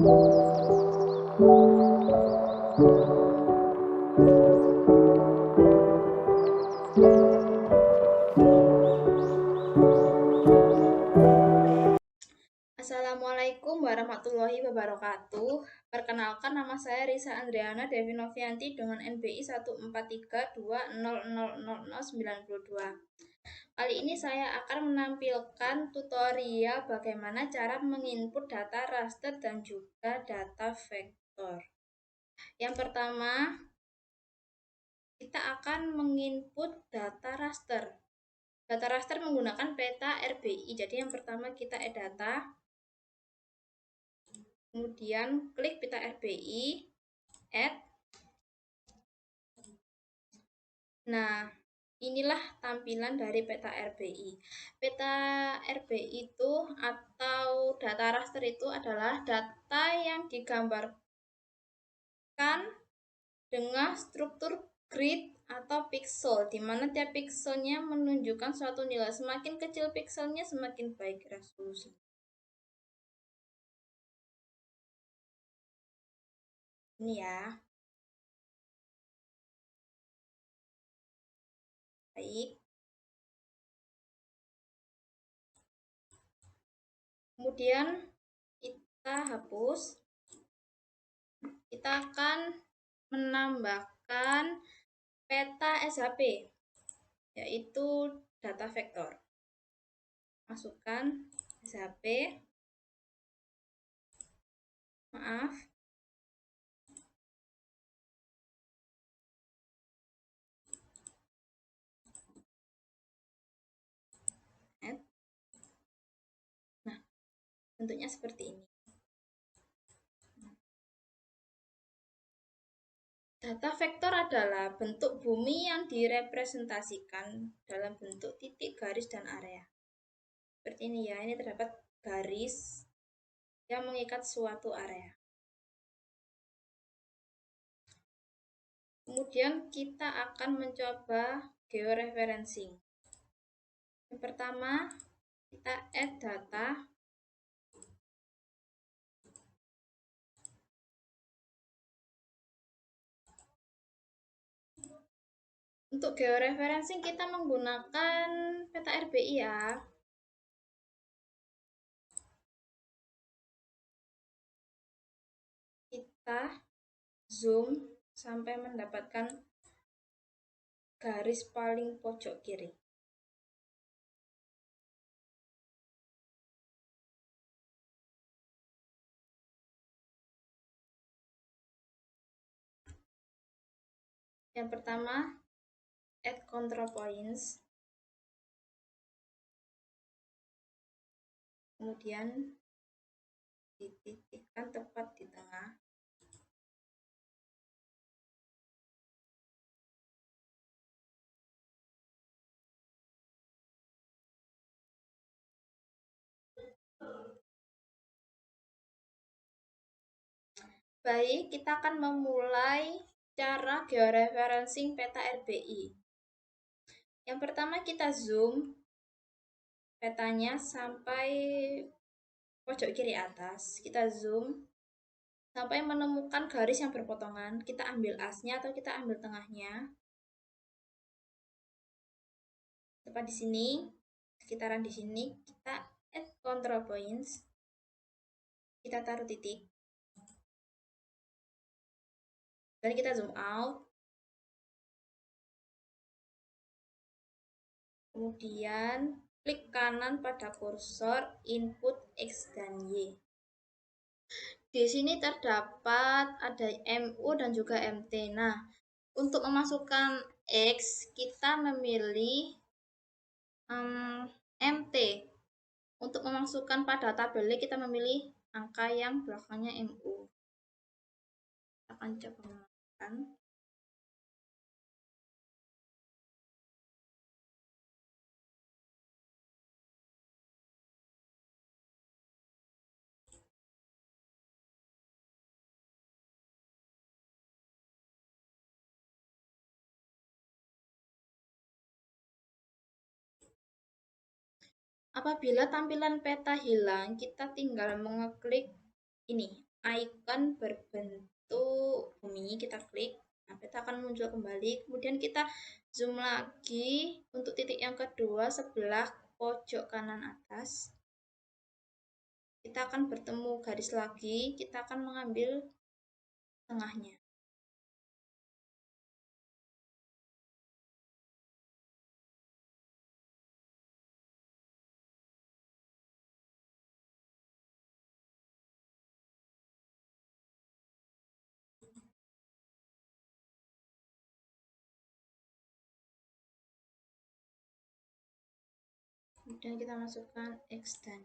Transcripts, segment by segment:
Assalamualaikum warahmatullahi wabarakatuh. Perkenalkan, nama saya Risa Andriana Devi Novianti dengan NBI 14320000092. Kali ini saya akan menampilkan tutorial bagaimana cara menginput data raster dan juga data vektor. Yang pertama, kita akan menginput data raster. Data raster menggunakan peta RBI. Jadi yang pertama kita data, kemudian klik peta RBI, add. Nah, inilah tampilan dari peta RBI. Peta RBI itu atau data raster itu adalah data yang digambarkan dengan struktur grid atau pixel, di mana tiap pixelnya menunjukkan suatu nilai. Semakin kecil pixelnya, semakin baik resolusi. Ini ya. Baik. Kemudian kita hapus. Kita akan menambahkan peta SHP, yaitu data vektor. Masukkan SHP. Maaf. Nah, bentuknya seperti ini. Data vektor adalah bentuk bumi yang direpresentasikan dalam bentuk titik, garis, dan area. Seperti ini ya, ini terdapat garis yang mengikat suatu area. Kemudian kita akan mencoba georeferencing. Yang pertama, kita add data. Untuk georeferencing kita menggunakan peta RBI ya. Kita zoom sampai mendapatkan garis paling pojok kiri. Yang pertama, add control points. Kemudian dititikkan tepat di tengah. Baik, kita akan memulai cara georeferencing peta RBI. Yang pertama kita zoom petanya sampai pojok kiri atas. Kita zoom sampai menemukan garis yang berpotongan. Kita ambil asnya atau kita ambil tengahnya. Tepat di sini, sekitaran di sini, kita add control points. Kita taruh titik. Dan kita zoom out. Kemudian klik kanan pada kursor input X dan Y. Di sini terdapat ada MU dan juga MT. Nah, untuk memasukkan X, kita memilih MT. Untuk memasukkan pada tabel kita memilih angka yang belakangnya MU. Kita akan coba memasukkan. Apabila tampilan peta hilang, kita tinggal mengeklik ini, icon berbentuk bumi, kita klik. Nah, peta akan muncul kembali. Kemudian kita zoom lagi untuk titik yang kedua sebelah pojok kanan atas. Kita akan bertemu garis lagi, kita akan mengambil tengahnya. Kemudian kita masukkan extend.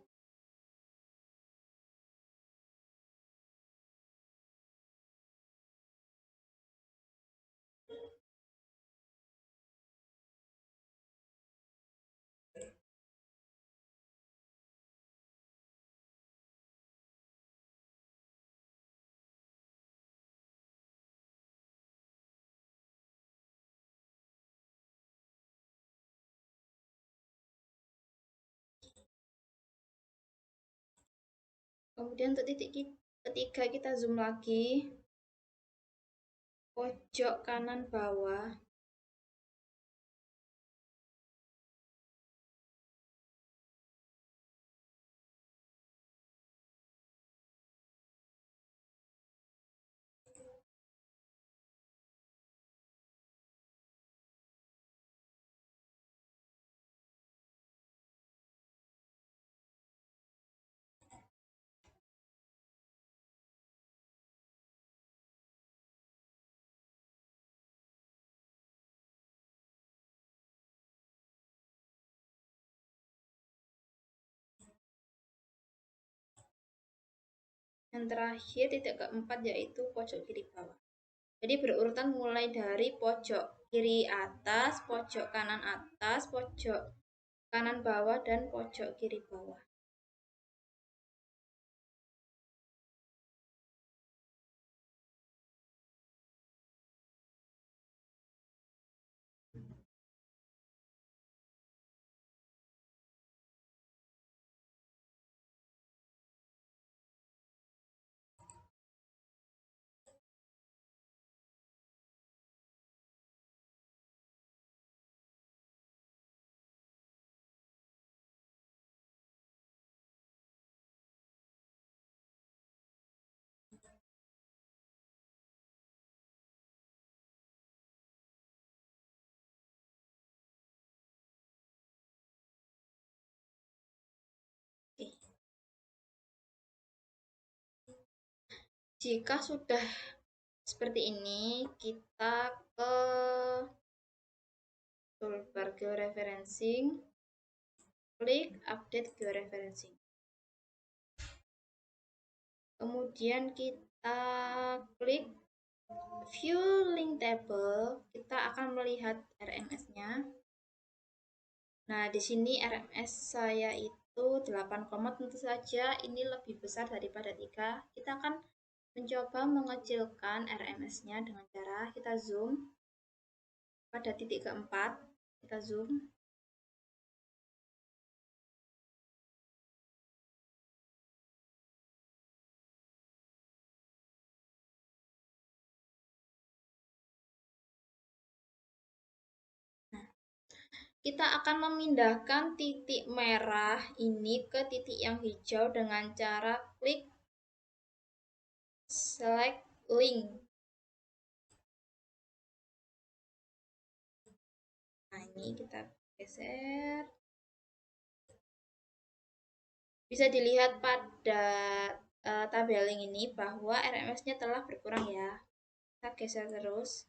Kemudian untuk titik ketiga kita zoom lagi, pojok kanan bawah. Yang terakhir titik keempat yaitu pojok kiri bawah. Jadi berurutan mulai dari pojok kiri atas, pojok kanan atas, pojok kanan bawah, dan pojok kiri bawah. Oke. Jika sudah seperti ini, kita ke toolbar georeferencing, klik update georeferencing. Kemudian kita klik view link table, kita akan melihat RMS-nya. Nah, di sini RMS saya itu 8, tentu saja ini lebih besar daripada 3. Kita akan mencoba mengecilkan RMS-nya dengan cara kita zoom pada titik keempat, kita zoom. Nah, kita akan memindahkan titik merah ini ke titik yang hijau dengan cara klik select link. Nah, ini kita geser. Bisa dilihat pada tabeling ini bahwa RMS-nya telah berkurang ya. Kita geser terus.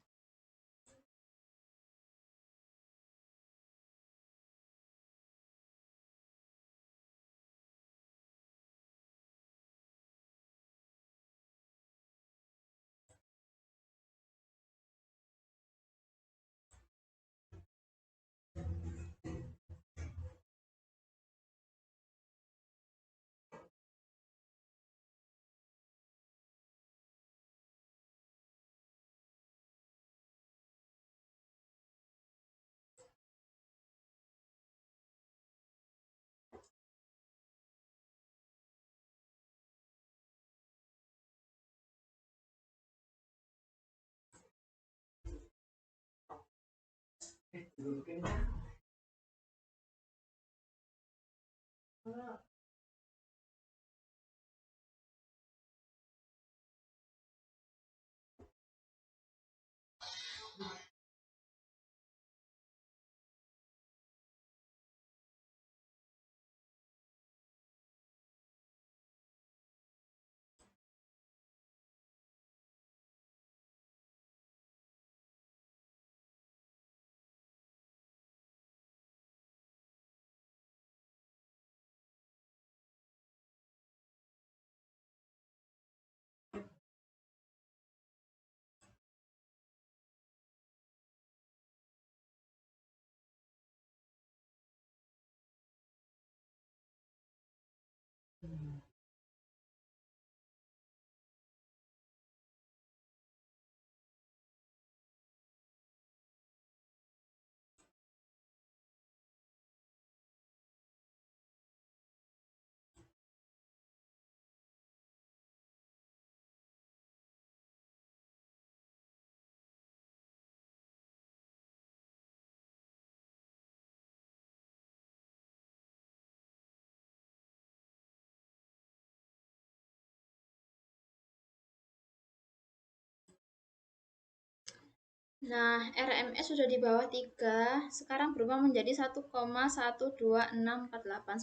Nah, RMS sudah di bawah 3, sekarang berubah menjadi 1,12648.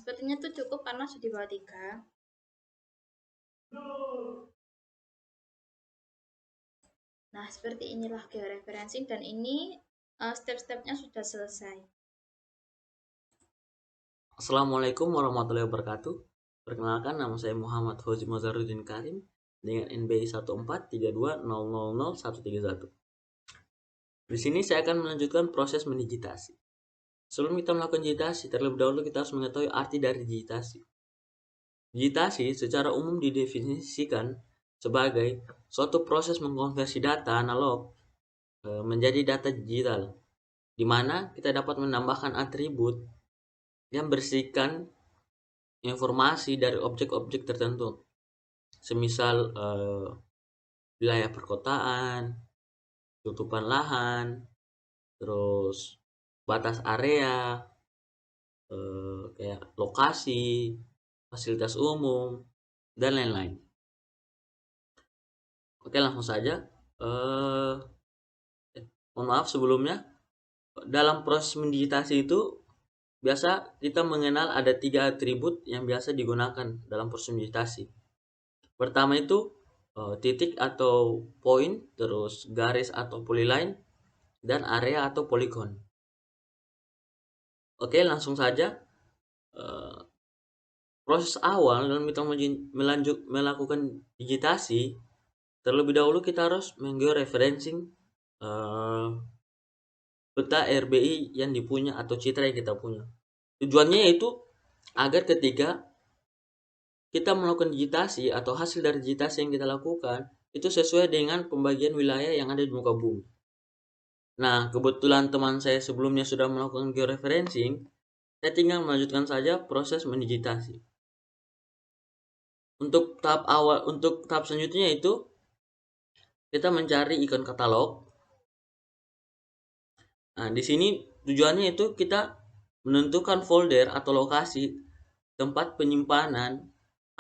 Sepertinya itu cukup karena sudah di bawah 3. Nah, seperti inilah georeferencing dan ini step-stepnya sudah selesai. Assalamualaikum warahmatullahi wabarakatuh. Perkenalkan, nama saya Muhammad Fauzi Mazharuddin Karim dengan NBI 14320000131. Di sini saya akan melanjutkan proses mendigitasi. Sebelum kita melakukan digitasi, terlebih dahulu kita harus mengetahui arti dari digitasi. Digitasi secara umum didefinisikan sebagai suatu proses mengkonversi data analog menjadi data digital, di mana kita dapat menambahkan atribut yang berisikan informasi dari objek-objek tertentu, semisal wilayah perkotaan, tutupan lahan, terus batas area, kayak lokasi, fasilitas umum, dan lain-lain. Oke, langsung saja. Mohon maaf sebelumnya, dalam proses mendigitasi itu biasa kita mengenal ada 3 atribut yang biasa digunakan dalam proses mendigitasi. Pertama itu titik atau poin, terus garis atau polyline, dan area atau poligon. Oke, langsung saja. Proses awal dalam kita melakukan digitasi, terlebih dahulu kita harus menggeoreferencing peta RBI yang dipunya atau citra yang kita punya. Tujuannya yaitu agar ketika kita melakukan digitasi atau hasil dari digitasi yang kita lakukan itu sesuai dengan pembagian wilayah yang ada di muka bumi. Nah, kebetulan teman saya sebelumnya sudah melakukan georeferencing, saya tinggal melanjutkan saja proses mendigitasi. Untuk tahap selanjutnya itu kita mencari ikon katalog. Nah, di sini tujuannya itu kita menentukan folder atau lokasi tempat penyimpanan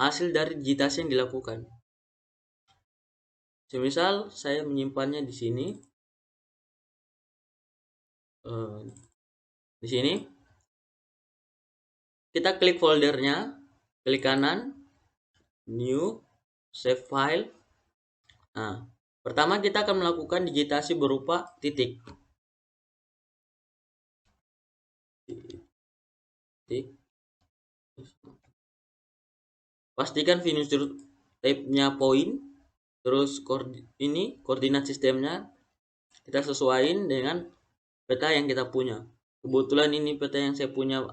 hasil dari digitasi yang dilakukan. Semisal saya menyimpannya di sini. Di sini kita klik foldernya, klik kanan, new, save file. Nah, pertama kita akan melakukan digitasi berupa titik. Pastikan finisher type-nya point, terus koordinat sistemnya kita sesuaiin dengan peta yang kita punya. Kebetulan ini peta yang saya punya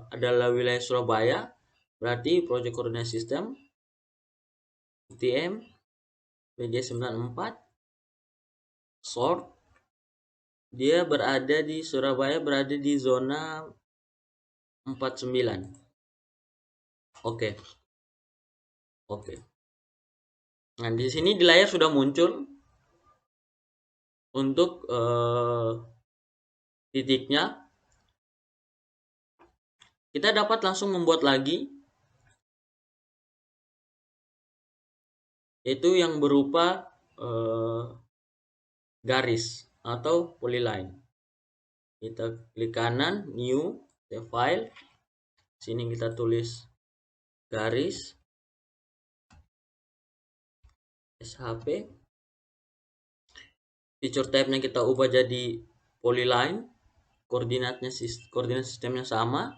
adalah wilayah Surabaya, berarti Project Coordinate System UTM PJ94 sort, dia berada di Surabaya, berada di zona 49. Oke. Nah, di sini di layar sudah muncul untuk titiknya, kita dapat langsung membuat lagi, yaitu yang berupa garis atau polyline. Kita klik kanan, new, save file. Sini kita tulis garis SHP. Feature type-nya kita ubah jadi polyline. Koordinat sistemnya sama.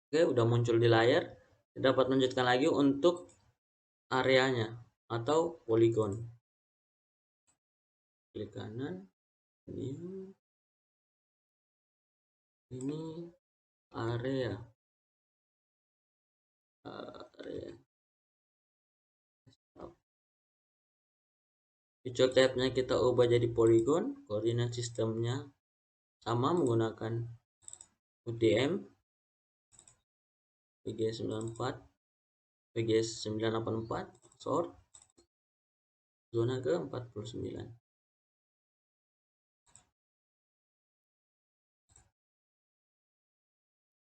Oke, udah muncul di layar. Kita dapat lanjutkan lagi untuk areanya atau poligon. Klik kanan, ini area. Feature type-nya kita ubah jadi poligon. Koordinat sistemnya sama menggunakan UTM PGS94 PGS984 sort zona ke 49.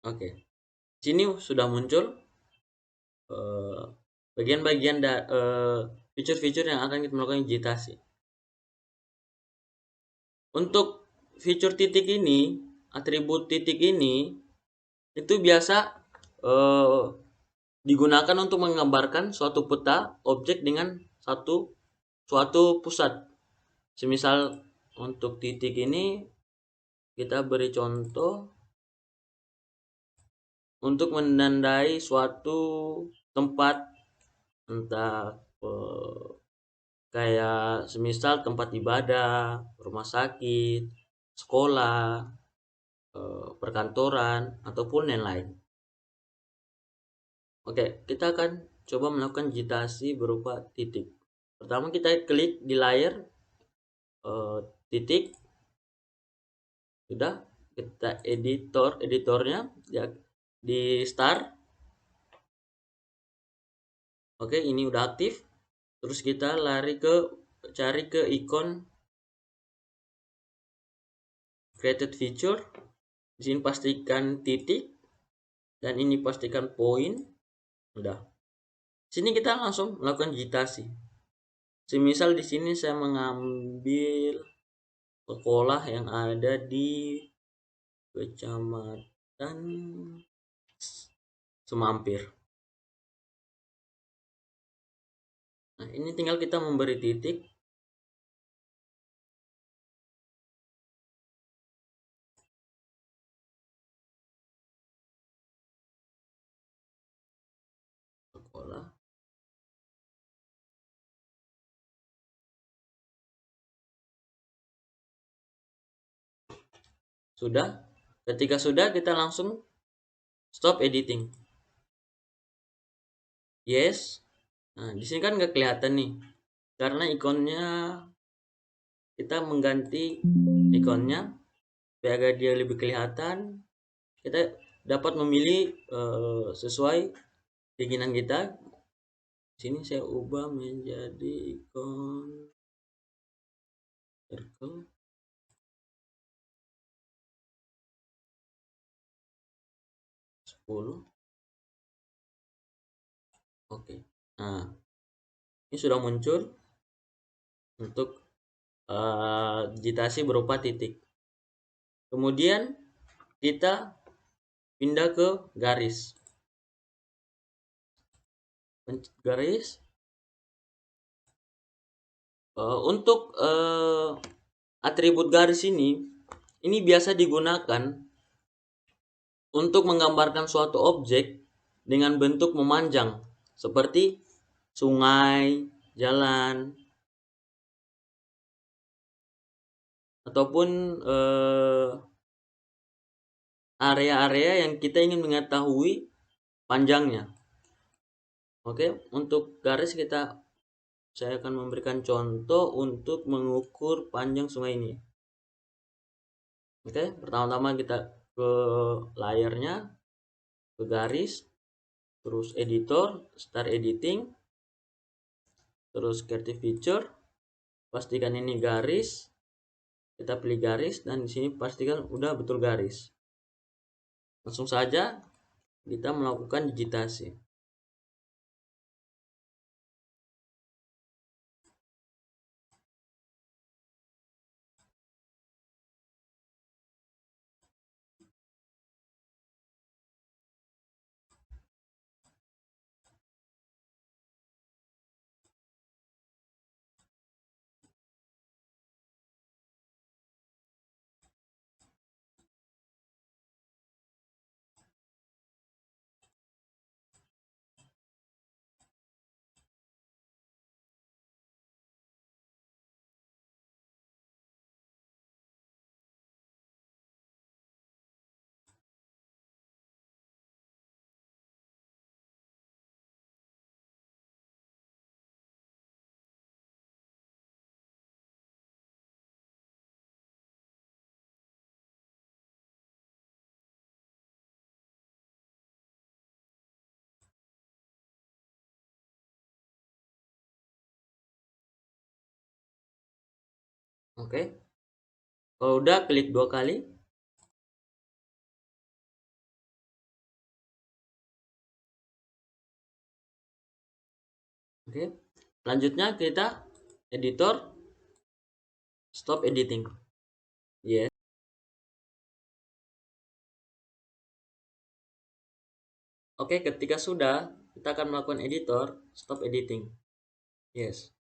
Oke, sini sudah muncul bagian-bagian fitur-fitur yang akan kita melakukan digitasi. Untuk fitur titik ini, atribut titik ini itu biasa digunakan untuk menggambarkan suatu peta objek dengan suatu pusat. Semisal untuk titik ini kita beri contoh untuk menandai suatu tempat, entah kayak semisal tempat ibadah, rumah sakit, sekolah, perkantoran, ataupun yang lain. Oke, kita akan coba melakukan digitasi berupa titik. Pertama kita klik di layar titik, sudah kita editornya ya, di start. Oke, ini udah aktif. Terus kita cari ke ikon created feature. Di sini pastikan titik dan ini pastikan point. Udah. Sini kita langsung melakukan digitasi. Semisal di sini saya mengambil sekolah yang ada di Kecamatan Semampir. Nah, ini tinggal kita memberi titik. Sekolah. Sudah. Ketika sudah, kita langsung stop editing. Yes. Nah, di sini kan nggak kelihatan nih, karena ikonnya kita mengganti ikonnya agar dia lebih kelihatan. Kita dapat memilih sesuai keinginan kita. Sini saya ubah menjadi ikon circle. Oke. Nah, ini sudah muncul untuk digitasi berupa titik. Kemudian kita pindah ke garis. Untuk atribut garis ini biasa digunakan untuk menggambarkan suatu objek dengan bentuk memanjang seperti sungai, jalan, ataupun area-area yang kita ingin mengetahui panjangnya. Oke, untuk garis saya akan memberikan contoh untuk mengukur panjang sungai ini. Oke, pertama-tama kita ke layarnya, ke garis, terus editor, start editing, terus creative feature, pastikan ini garis, kita pilih garis, dan di sini pastikan udah betul garis. Langsung saja kita melakukan digitasi. Oke, kalau udah klik 2 kali. Oke, selanjutnya kita editor, stop editing. Yes. Oke, ketika sudah, kita akan melakukan editor, stop editing. Yes.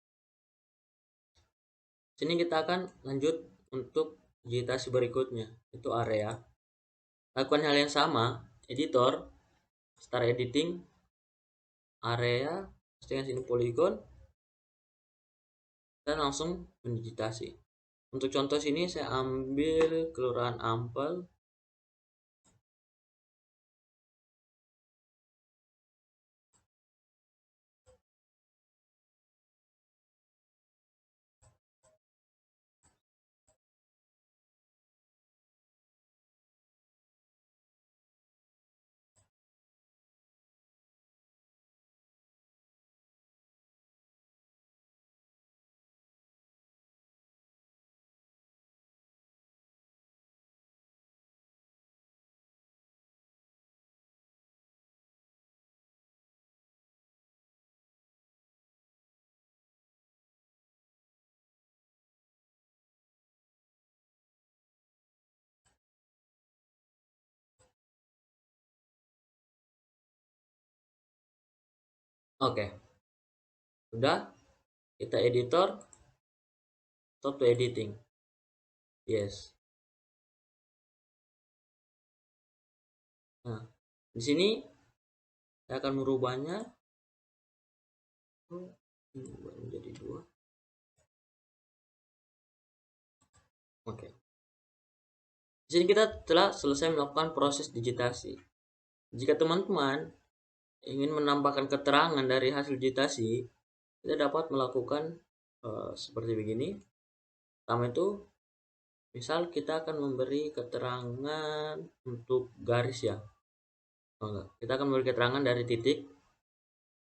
Sini kita akan lanjut untuk digitasi berikutnya, itu area. Lakukan hal yang sama, editor, start editing, area, pastikan sini polygon, dan langsung mendigitasi. Untuk contoh sini saya ambil Kelurahan Ampel. Oke, sudah, kita editor, stop to editing. Yes. Nah, di sini saya akan merubahnya menjadi 2. Oke. Di sini kita telah selesai melakukan proses digitasi. Jika teman-teman ingin menambahkan keterangan dari hasil digitasi, kita dapat melakukan seperti begini. Pertama itu, misal kita akan memberi keterangan untuk garis ya. Kita akan memberi keterangan dari titik,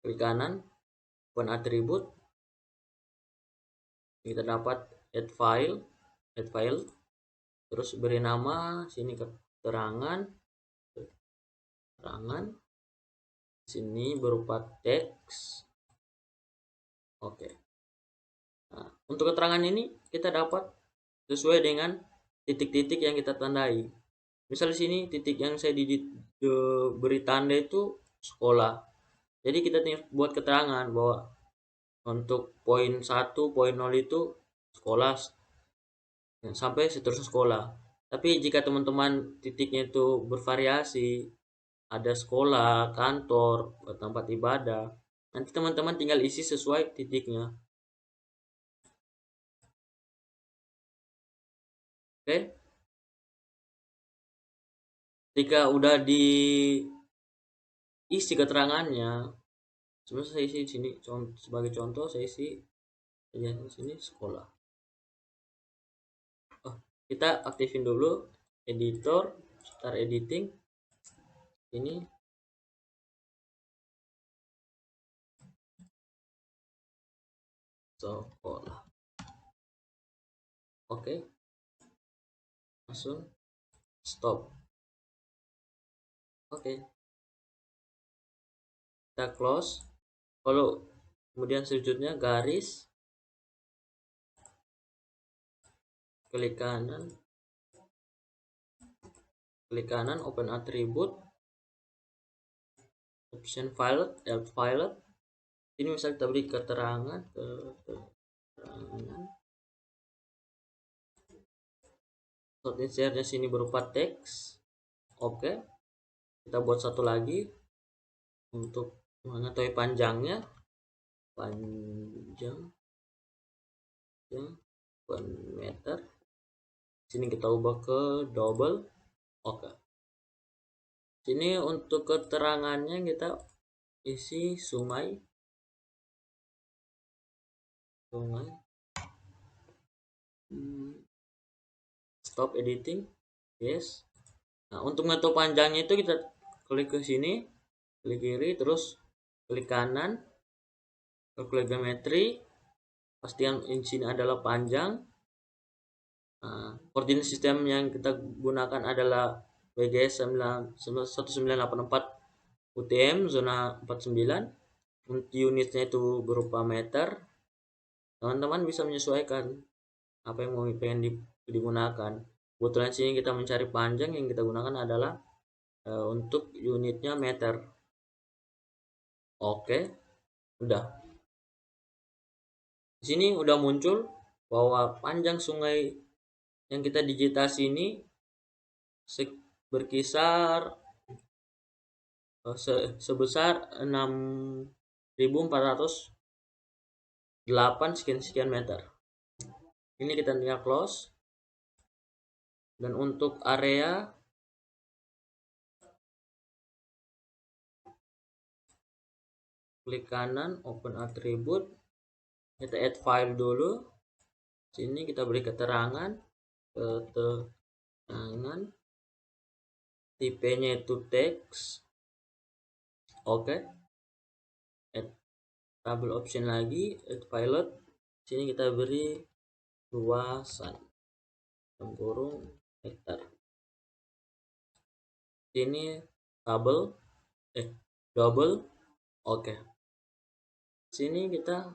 klik kanan, open atribut, kita dapat add file, terus beri nama, sini keterangan, sini berupa teks. Oke. Nah, untuk keterangan ini kita dapat sesuai dengan titik-titik yang kita tandai. Misal di sini titik yang saya beri tanda itu sekolah. Jadi kita tinggal buat keterangan bahwa untuk poin 1, poin 0 itu sekolah sampai seterusnya sekolah. Tapi jika teman-teman titiknya itu bervariasi, ada sekolah, kantor, tempat ibadah, nanti teman-teman tinggal isi sesuai titiknya. Oke. Jika udah diisi keterangannya, sebenarnya saya isi di sini sebagai contoh, saya isi di sini sekolah. kita aktifin dulu editor, start editing. Ini sekolah. Oke, langsung stop. Oke, kita close. Kalau kemudian selanjutnya garis, klik kanan, open attribute, option file, file. Ini misal kita beri keterangan, Short insert-nya sini berupa teks. Oke, kita buat satu lagi untuk mengetahui panjangnya. Panjang 1 meter. Sini kita ubah ke double. Oke. Sini untuk keterangannya kita isi sungai. Stop editing. Yes. Nah, untuk mengetahui panjangnya itu kita klik ke sini, klik kiri, terus klik kanan, calculate geometry, pastikan di sini adalah panjang. Nah, koordinat sistem yang kita gunakan adalah WGS 1984 UTM zona 49. Untuk unitnya itu berupa meter. Teman-teman bisa menyesuaikan apa yang mau pengen digunakan. Kebetulan sini kita mencari panjang, yang kita gunakan adalah untuk unitnya meter. Oke, udah. Di sini udah muncul bahwa panjang sungai yang kita digitasi ini berkisar sebesar 6.408 sekian meter. Ini kita tinggal close. Dan untuk area klik kanan, open attribute, kita add file dulu. Sini kita beri keterangan, tipenya itu teks. Oke. Add double option lagi, add pilot. Sini kita beri luasan hektar. Sini double. Oke. Sini kita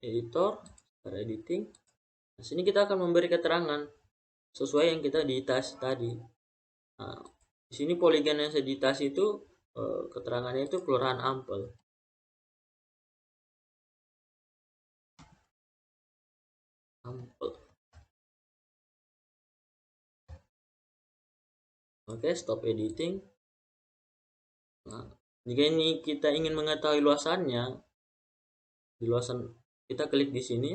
editor, start editing. Nah, sini kita akan memberi keterangan sesuai yang kita digitasi tadi. Nah, di sini poligon yang saya digitasi itu keterangannya itu Kelurahan Ampel. Oke, stop editing. Nah, jika ini kita ingin mengetahui luasannya, di luasan kita klik di sini,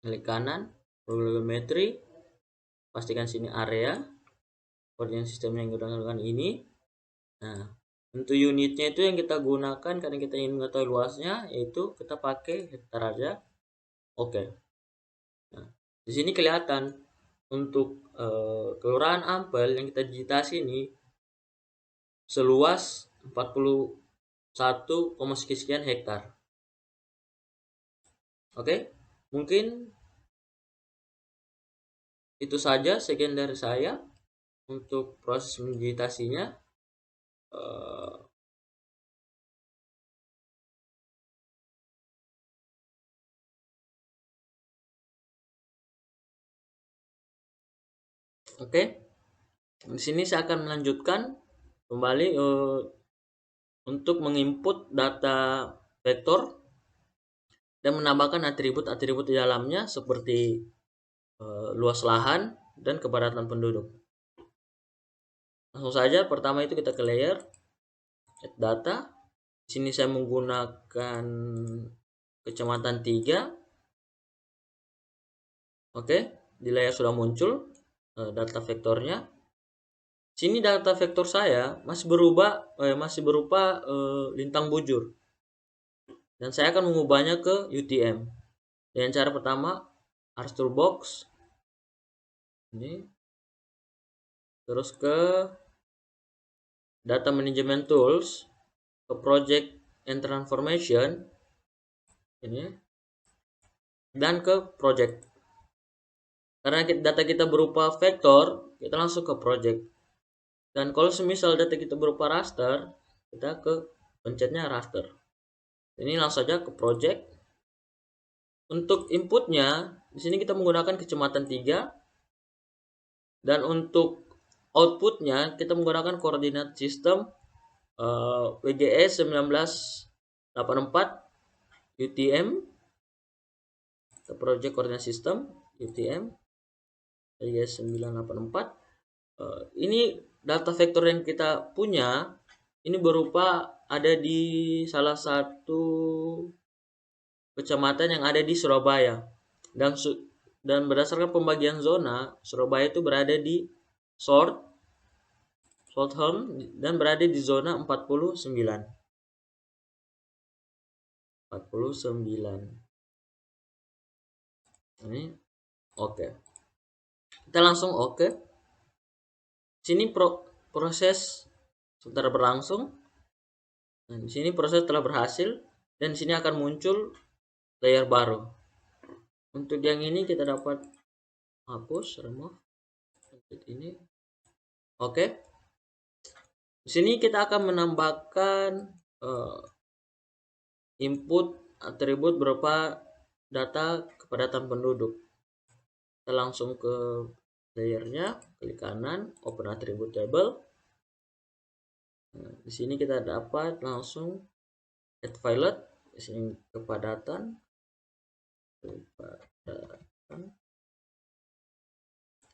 klik kanan, volumetri, pastikan sini area, koordinat sistem yang kita gunakan ini. Nah, untuk unitnya itu yang kita gunakan karena kita ingin mengetahui luasnya, yaitu kita pakai hektar aja. Oke. Nah, di sini kelihatan untuk Kelurahan Ampel yang kita digitasi ini seluas 41, sekian hektar. Oke, mungkin itu saja sekian dari saya untuk proses digitasinya. Oke, di sini saya akan melanjutkan kembali untuk menginput data vektor dan menambahkan atribut-atribut di dalamnya seperti luas lahan dan kepadatan penduduk. Langsung saja, pertama itu kita ke layer, add data. Di sini saya menggunakan kecamatan 3. Oke, di layer sudah muncul data vektornya. Sini data vektor saya masih berupa lintang bujur. Dan saya akan mengubahnya ke UTM. Dengan cara pertama, Ars Toolbox, ini, terus ke data management tools, ke project and transformation ini, dan ke project. Karena data kita berupa vektor, kita langsung ke project. Dan kalau semisal data kita berupa raster, kita ke pencetnya raster. Ini langsung saja ke project. Untuk inputnya, di sini kita menggunakan kecamatan 3. Dan untuk outputnya, kita menggunakan koordinat sistem WGS 1984 UTM, ke project koordinat sistem UTM WGS 984. Ini data vektor yang kita punya ini berupa ada di salah satu kecamatan yang ada di Surabaya, dan berdasarkan pembagian zona, Surabaya itu berada di Southern dan berada di zona 49. Ini oke. Kita langsung oke. Sini proses sudah berlangsung. Dan di sini proses telah berhasil, dan di sini akan muncul layer baru. Untuk yang ini kita dapat hapus, remove ini. Oke. Di sini kita akan menambahkan input atribut berupa data kepadatan penduduk. Kita langsung ke layernya, klik kanan, open attribute table. Nah, di sini kita dapat langsung add filet. Di sini kepadatan.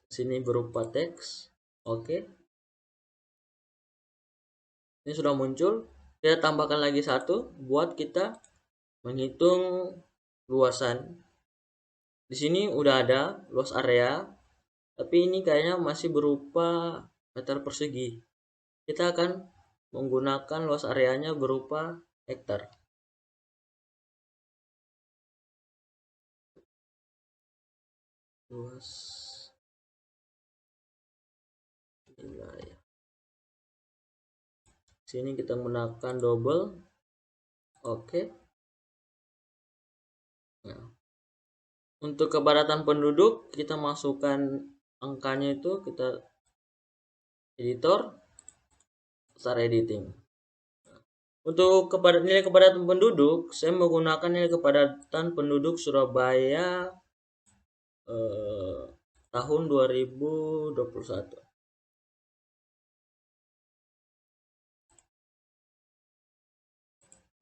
Sini berupa teks. Oke. Ini sudah muncul. Kita tambahkan lagi satu buat kita menghitung luasan. Di sini udah ada luas area, tapi ini kayaknya masih berupa meter persegi. Kita akan menggunakan luas areanya berupa hektar. Luas wilayah. Sini kita menggunakan double. Oke. Nah, untuk kepadatan penduduk kita masukkan angkanya, itu kita editor, start editing. Untuk nilai kepadatan penduduk, saya menggunakan nilai kepadatan penduduk Surabaya tahun 2021.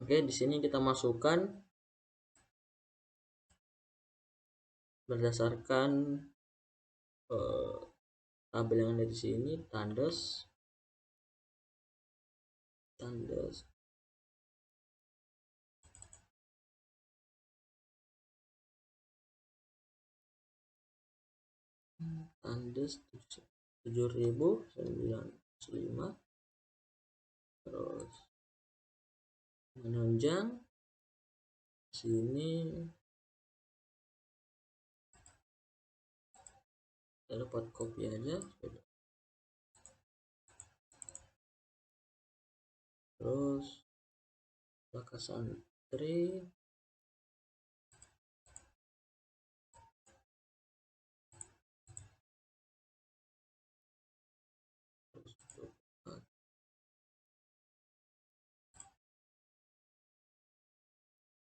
Oke, di sini kita masukkan berdasarkan tabel yang ada di sini, tandes. Tandes 7.095, terus menunjang sini kita dapat copy aja, terus Laka Santri,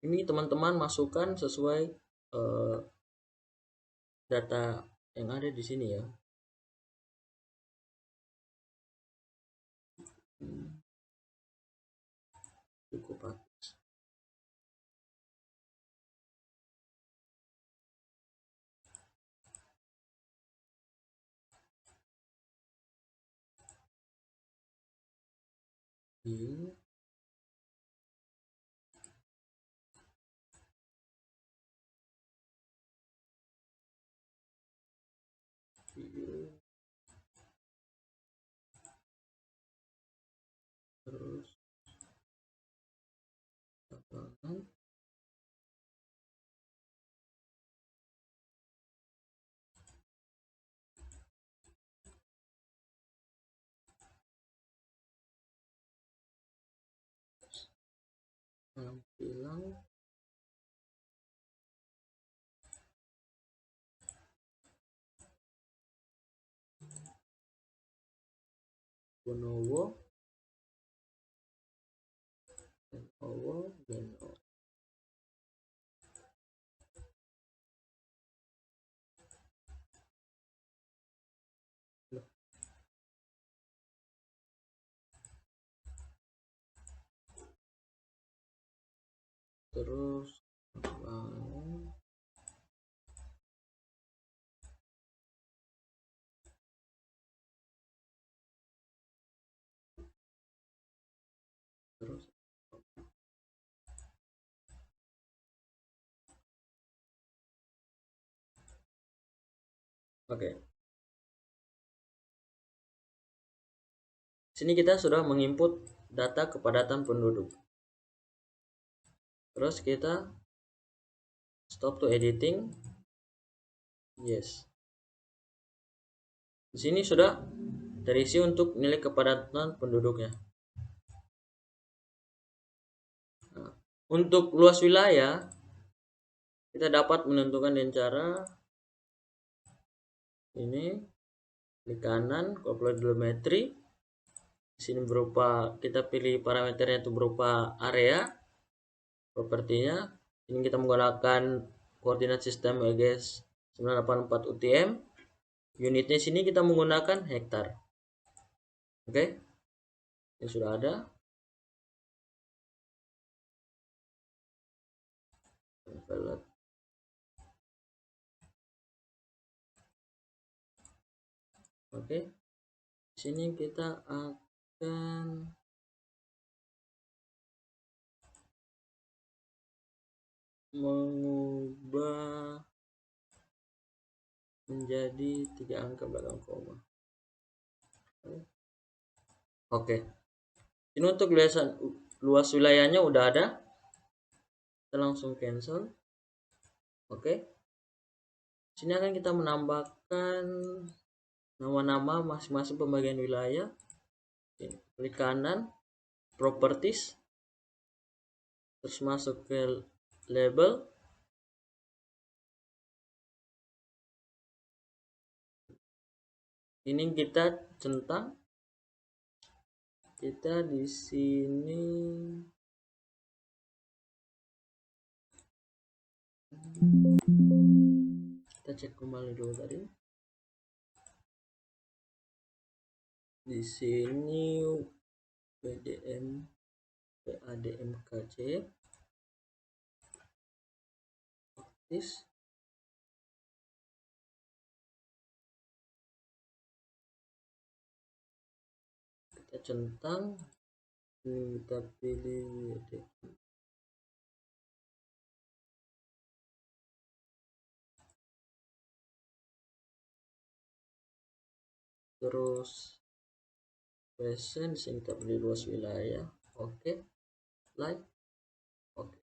ini teman-teman masukkan sesuai data yang ada di sini ya. Cukup bagus. View. View. Terus lapangan. tampilan Bonowo, Benowo. Terus terus oke. Sini kita sudah menginput data kepadatan penduduk. Terus kita stop to editing. Yes. Di sini sudah terisi untuk nilai kepadatan penduduknya. Nah, untuk luas wilayah kita dapat menentukan dengan cara ini di kanan calculate dosimetri. Di sini berupa kita pilih parameternya itu berupa area, propertinya. Ini kita menggunakan koordinat sistem EGS 984 UTM. Unitnya sini kita menggunakan hektar. Oke. Ini sudah ada. Oke. Di sini kita akan mengubah menjadi 3 angka belakang koma. Oke. Ini untuk luas wilayahnya udah ada. Kita langsung cancel. Oke. Sini akan kita menambahkan nama-nama masing-masing pembagian wilayah. Klik kanan, properties, terus masuk ke label. Ini kita centang. Kita di sini kita cek kembali dulu tadi. Di sini PDM PADMKC aktif. Kita centang, ini kita pilih terus present. Sini kita pilih luas wilayah. Oke. Like. Oke.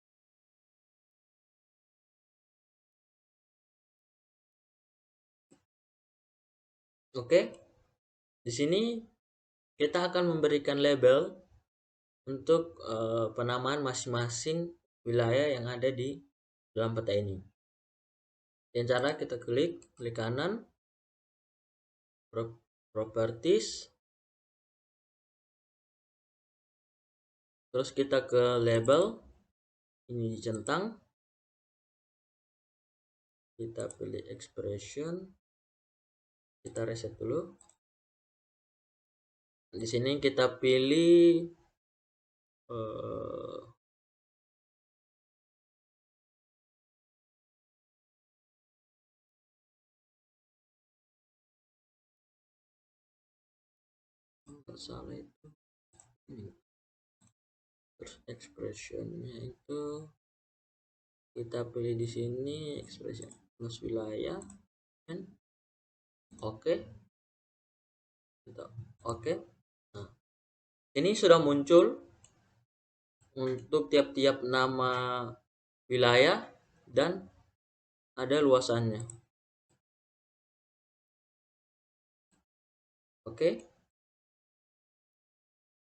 Oke. Di sini kita akan memberikan label untuk penamaan masing-masing wilayah yang ada di dalam peta ini. Dengan cara kita klik kanan, properties, terus kita ke label, ini dicentang, kita pilih expression, kita reset dulu. Di sini kita pilih salah itu. Terus expressionnya itu kita pilih di sini expression plus wilayah, kan? Oke. Oke. Nah, ini sudah muncul untuk tiap-tiap nama wilayah dan ada luasannya. Oke.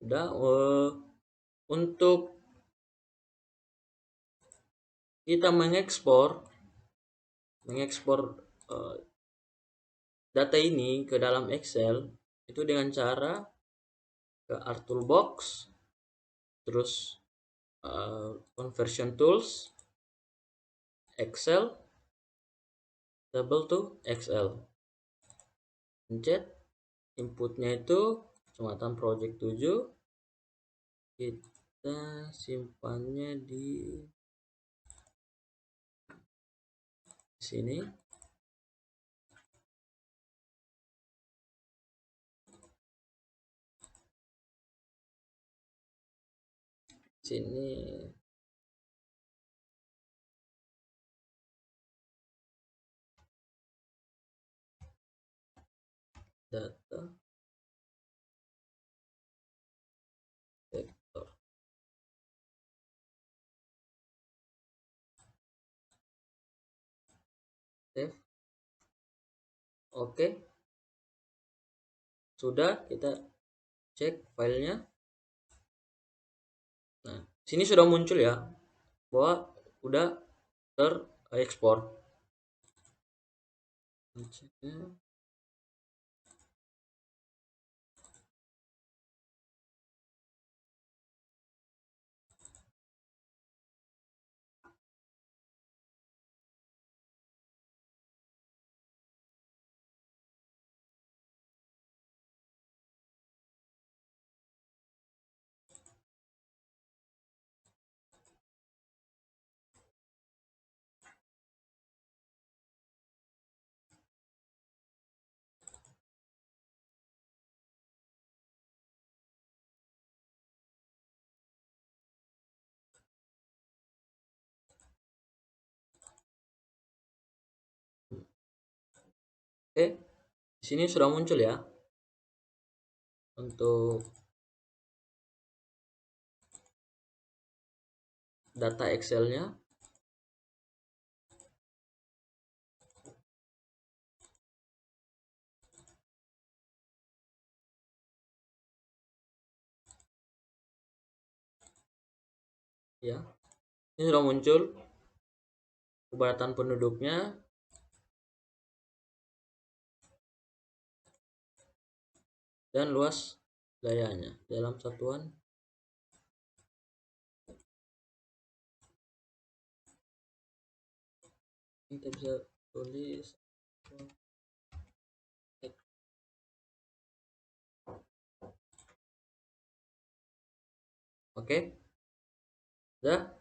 Udah. Untuk kita mengekspor data ini ke dalam Excel itu dengan cara ke R Toolbox, terus conversion tools, Excel, table to Excel, pencet inputnya itu kecamatan project 7, kita simpannya di sini. Sini data vector. Save. Oke. Sudah, kita cek filenya. Nah, sini sudah muncul ya bahwa udah terekspor. Oke, di sini sudah muncul ya untuk data Excel-nya. Ya, ini sudah muncul kepadatan penduduknya dan luas dayanya dalam satuan. Kita bisa tulis oke. Udah.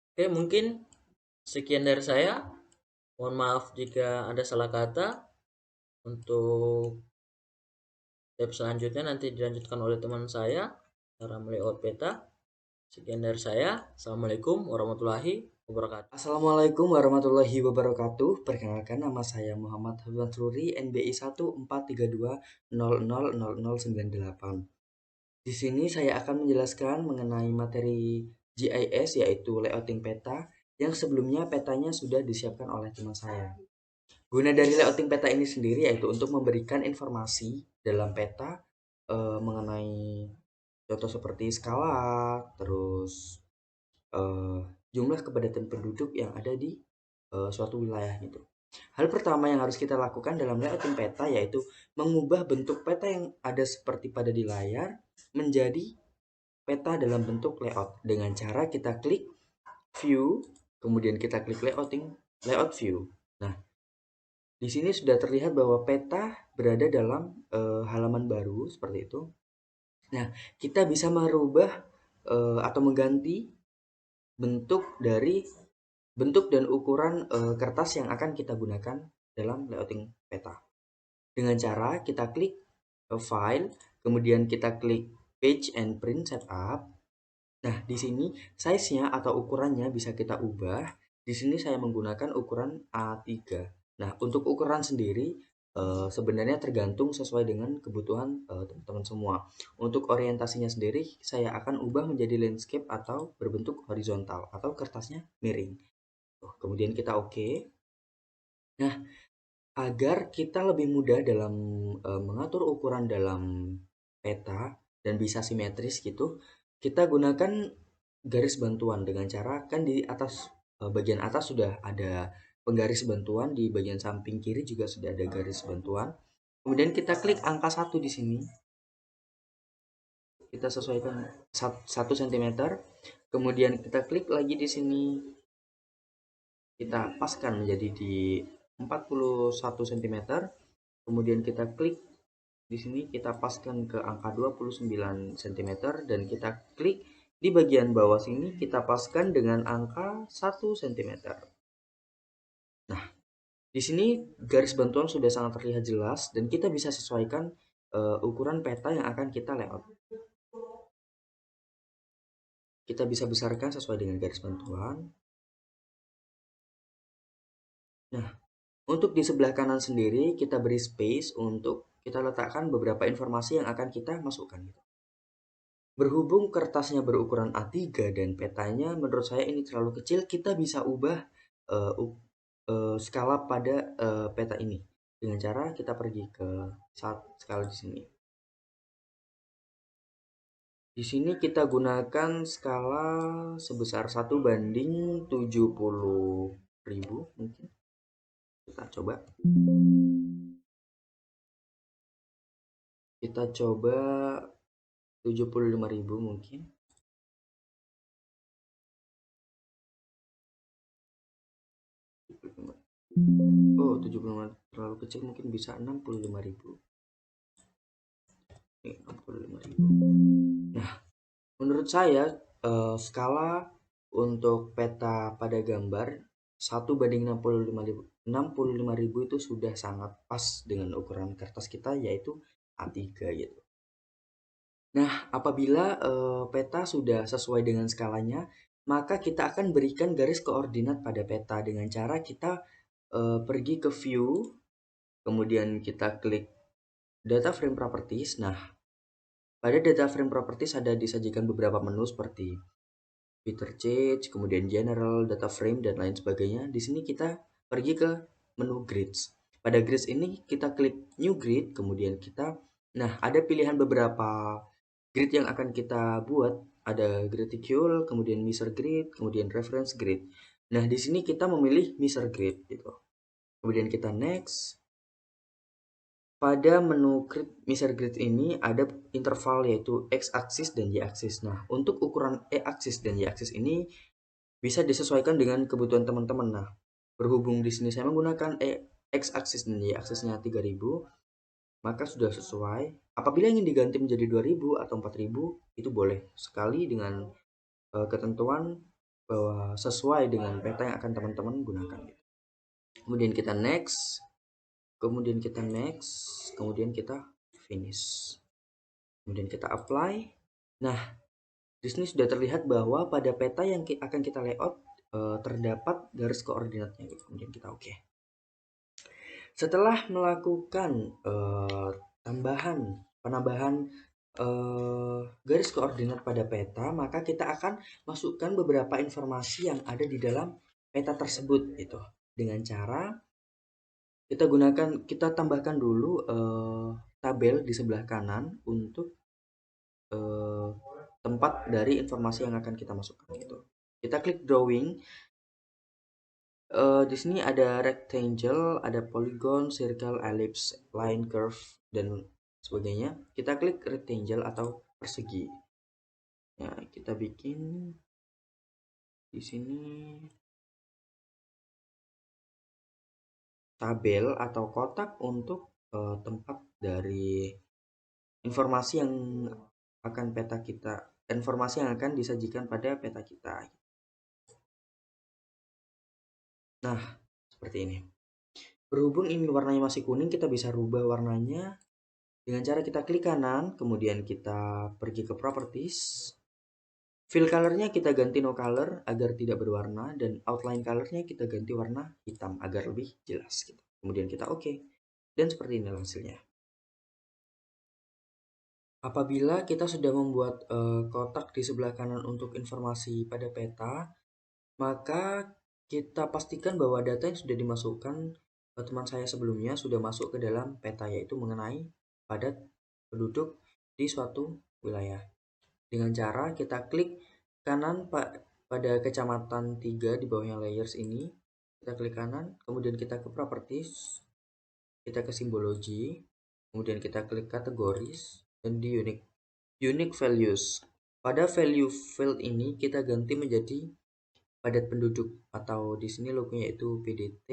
Oke, mungkin sekian dari saya. Mohon maaf jika ada salah kata. Untuk step selanjutnya nanti dilanjutkan oleh teman saya cara melayout peta. Sekian dari saya. Assalamualaikum warahmatullahi wabarakatuh. Assalamualaikum warahmatullahi wabarakatuh. Perkenalkan, nama saya Muhammad Habib Ruri, NBI 14320000098. Di sini saya akan menjelaskan mengenai materi GIS, yaitu layouting peta, yang sebelumnya petanya sudah disiapkan oleh teman saya. Guna dari layouting peta ini sendiri yaitu untuk memberikan informasi dalam peta mengenai contoh seperti skala, terus jumlah kepadatan penduduk yang ada di suatu wilayah gitu. Hal pertama yang harus kita lakukan dalam layouting peta yaitu mengubah bentuk peta yang ada seperti pada di layar menjadi peta dalam bentuk layout dengan cara kita klik view, kemudian kita klik layout view. Nah, di sini sudah terlihat bahwa peta berada dalam halaman baru seperti itu. Nah, kita bisa merubah atau mengganti bentuk dan ukuran kertas yang akan kita gunakan dalam layouting peta. Dengan cara kita klik file, kemudian kita klik page and print setup. Nah, di sini size-nya atau ukurannya bisa kita ubah. Di sini saya menggunakan ukuran A3. Nah, untuk ukuran sendiri sebenarnya tergantung sesuai dengan kebutuhan teman-teman semua. Untuk orientasinya sendiri saya akan ubah menjadi landscape atau berbentuk horizontal atau kertasnya miring. Kemudian kita oke. Nah, agar kita lebih mudah dalam mengatur ukuran dalam peta dan bisa simetris gitu, kita gunakan garis bantuan dengan cara kan di atas bagian atas sudah ada penggaris bantuan, di bagian samping kiri juga sudah ada garis bantuan. Kemudian kita klik angka 1 di sini. Kita sesuaikan 1 cm. Kemudian kita klik lagi di sini. Kita paskan menjadi di 41 cm. Kemudian kita klik di sini, kita paskan ke angka 29 cm dan kita klik di bagian bawah sini, kita paskan dengan angka 1 cm. Nah, di sini garis bantuan sudah sangat terlihat jelas dan kita bisa sesuaikan ukuran peta yang akan kita layout. Kita bisa besarkan sesuai dengan garis bantuan. Nah, untuk di sebelah kanan sendiri kita beri space untuk kita letakkan beberapa informasi yang akan kita masukkan. Berhubung kertasnya berukuran A3 dan petanya menurut saya ini terlalu kecil, kita bisa ubah skala pada peta ini dengan cara kita pergi ke skala di sini. Di sini kita gunakan skala sebesar 1:70.000 mungkin. Kita coba. Kita coba 75.000 mungkin. Oh, 75 terlalu kecil, mungkin bisa 65.000. 65.000. Nah, menurut saya skala untuk peta pada gambar 1:65.000 itu sudah sangat pas dengan ukuran kertas kita, yaitu A3 gitu. Nah, apabila peta sudah sesuai dengan skalanya, maka kita akan berikan garis koordinat pada peta dengan cara kita pergi ke view, kemudian kita klik data frame properties. Nah, pada data frame properties ada disajikan beberapa menu seperti feature change, kemudian general, data frame, dan lain sebagainya. Di sini kita pergi ke menu grids. Pada grids ini kita klik new grid, kemudian kita, nah ada pilihan beberapa grid yang akan kita buat. Ada Graticule, kemudian Measure Grid, kemudian Reference Grid. Nah, di sini kita memilih Measure Grid gitu. Kemudian kita next. Pada menu Measure Grid ini ada interval yaitu X-axis dan Y-axis. Nah, untuk ukuran E-axis dan Y-axis ini bisa disesuaikan dengan kebutuhan teman-teman. Nah, berhubung di sini saya menggunakan X-axis dan Y-axisnya 3000, maka sudah sesuai. Apabila ingin diganti menjadi 2000 atau 4000, itu boleh sekali dengan ketentuan bahwa sesuai dengan peta yang akan teman-teman gunakan. Kemudian kita next, kemudian kita next, kemudian kita finish, kemudian kita apply. Nah, di sini sudah terlihat bahwa pada peta yang akan kita layout terdapat garis koordinatnya. Kemudian kita oke. Setelah melakukan penambahan garis koordinat pada peta, maka kita akan masukkan beberapa informasi yang ada di dalam peta tersebut gitu. Dengan cara kita tambahkan dulu tabel di sebelah kanan untuk tempat dari informasi yang akan kita masukkan gitu. Kita klik drawing. Di sini ada rectangle, ada polygon, circle, ellipse, line, curve, dan sebagainya. Kita klik rectangle atau persegi. Nah, kita bikin di sini tabel atau kotak untuk tempat dari informasi yang akan disajikan pada peta kita. Nah, seperti ini. Berhubung ini warnanya masih kuning, kita bisa rubah warnanya dengan cara kita klik kanan, kemudian kita pergi ke properties. Fill colornya kita ganti no color agar tidak berwarna, dan outline colornya kita ganti warna hitam agar lebih jelas gitu. Kemudian kita oke. Dan seperti inilah hasilnya. Apabila kita sudah membuat kotak di sebelah kanan untuk informasi pada peta, maka kita pastikan bahwa data yang sudah dimasukkan teman saya sebelumnya sudah masuk ke dalam peta, yaitu mengenai padat penduduk di suatu wilayah. Dengan cara kita klik kanan pada kecamatan 3 di bawahnya layers ini, kita klik kanan, kemudian kita ke properties, kita ke simbology, kemudian kita klik categories, dan di unique values. Pada value field ini kita ganti menjadi padat penduduk, atau di sini logonya itu PDT,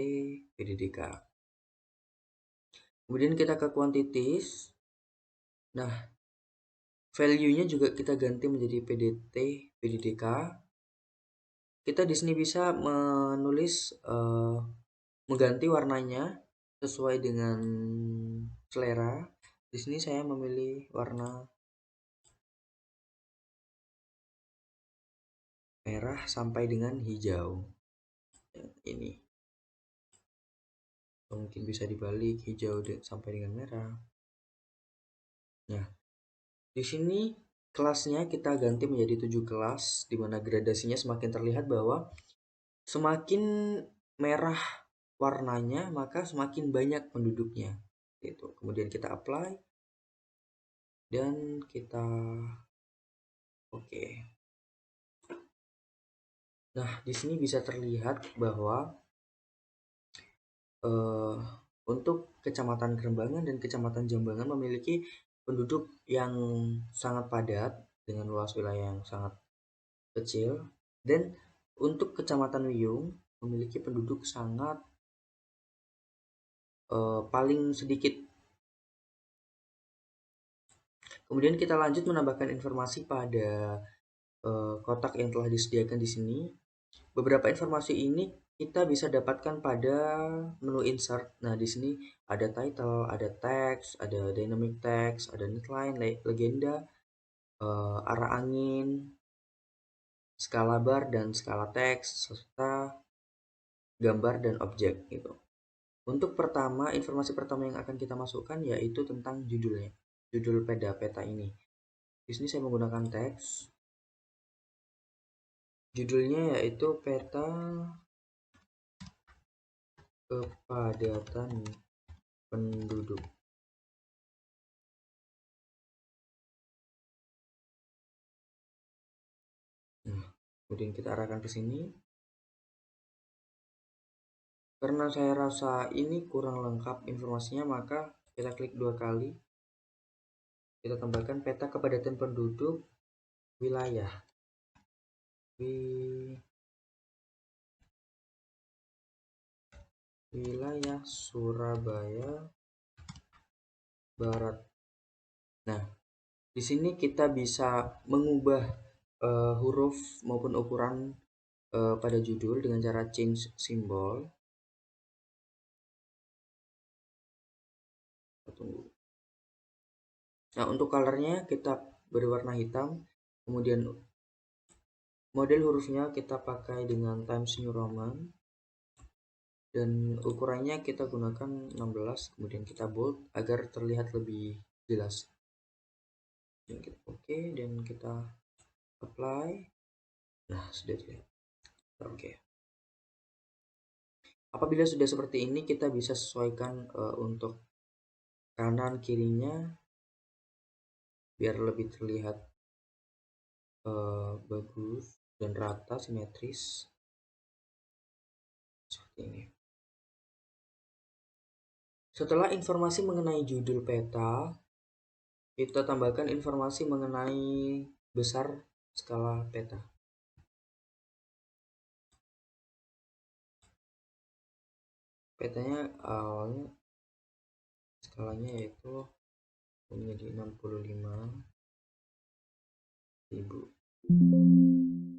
PDDK. Kemudian kita ke quantities. Nah, value-nya juga kita ganti menjadi PDT, PDDK. Kita di sini bisa menulis mengganti warnanya sesuai dengan selera. Di sini saya memilih warna merah sampai dengan hijau. Ini mungkin bisa dibalik, hijau sampai dengan merah. Nah, di sini kelasnya kita ganti menjadi 7 kelas, di mana gradasinya semakin terlihat bahwa semakin merah warnanya maka semakin banyak penduduknya gitu. Kemudian kita apply dan kita oke. Nah, di sini bisa terlihat bahwa untuk Kecamatan Kerembangan dan Kecamatan Jambangan memiliki penduduk yang sangat padat dengan luas wilayah yang sangat kecil, dan untuk Kecamatan Wiyung memiliki penduduk sangat paling sedikit. Kemudian kita lanjut menambahkan informasi pada kotak yang telah disediakan di sini. Beberapa informasi ini kita bisa dapatkan pada menu insert. Nah, di sini ada title, ada text, ada dynamic text, ada neatline, legenda, arah angin, skala bar dan skala teks, serta gambar dan objek gitu. Untuk informasi pertama yang akan kita masukkan yaitu tentang judulnya, judul peta ini. Di sini saya menggunakan teks. Judulnya yaitu peta kepadatan penduduk. Nah, kemudian kita arahkan ke sini. Karena saya rasa ini kurang lengkap informasinya, maka kita klik 2 kali. Kita tambahkan peta kepadatan penduduk wilayah. Wilayah Surabaya Barat. Nah, di sini kita bisa mengubah huruf maupun ukuran pada judul dengan cara change symbol. Tunggu. Nah, untuk colornya kita berwarna hitam. Kemudian model hurufnya kita pakai dengan Times New Roman. Dan ukurannya kita gunakan 16. Kemudian kita bold agar terlihat lebih jelas. Dan kita oke, dan kita apply. Nah, sudah terlihat. Oke. Apabila sudah seperti ini, kita bisa sesuaikan untuk kanan kirinya biar lebih terlihat bagus dan rata, simetris seperti ini. Setelah informasi mengenai judul peta, kita tambahkan informasi mengenai besar skala peta. Petanya awalnya skalanya yaitu menjadi 65.000,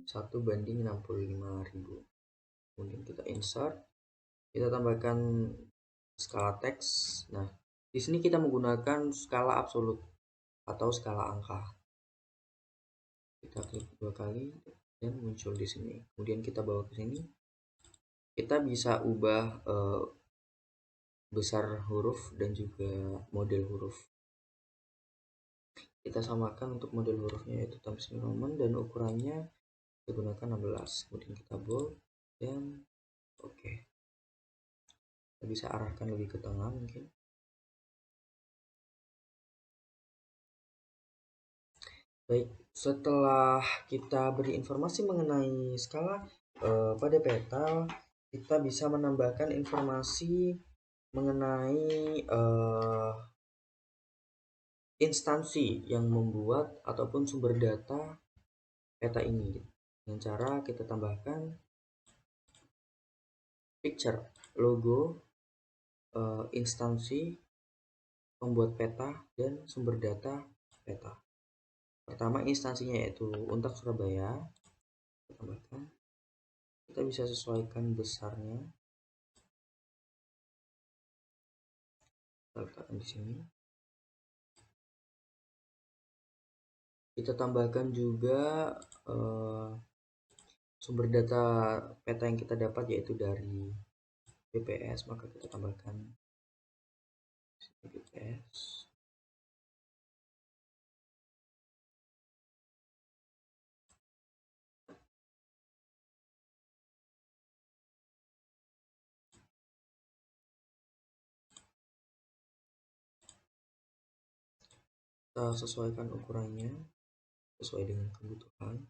1:65.000. Kemudian kita insert, kita tambahkan skala teks. Nah, di sini kita menggunakan skala absolut atau skala angka. Kita klik 2 kali dan muncul di sini. Kemudian kita bawa ke sini. Kita bisa ubah besar huruf dan juga model huruf. Kita samakan untuk model hurufnya yaitu Times New Roman dan ukurannya kita gunakan 16. Kemudian kita bold dan oke. Kita bisa arahkan lebih ke tengah mungkin. Baik, Setelah kita beri informasi mengenai skala pada peta, kita bisa menambahkan informasi mengenai instansi yang membuat ataupun sumber data peta ini. Dengan cara kita tambahkan picture, logo, instansi pembuat peta, dan sumber data peta. Pertama, instansinya yaitu Untak Surabaya. Kita tambahkan. Kita bisa sesuaikan besarnya. Kita letakkan di sini. Kita tambahkan juga sumber data peta yang kita dapat yaitu dari BPS, maka kita tambahkan BPS. Kita sesuaikan ukurannya sesuai dengan kebutuhan.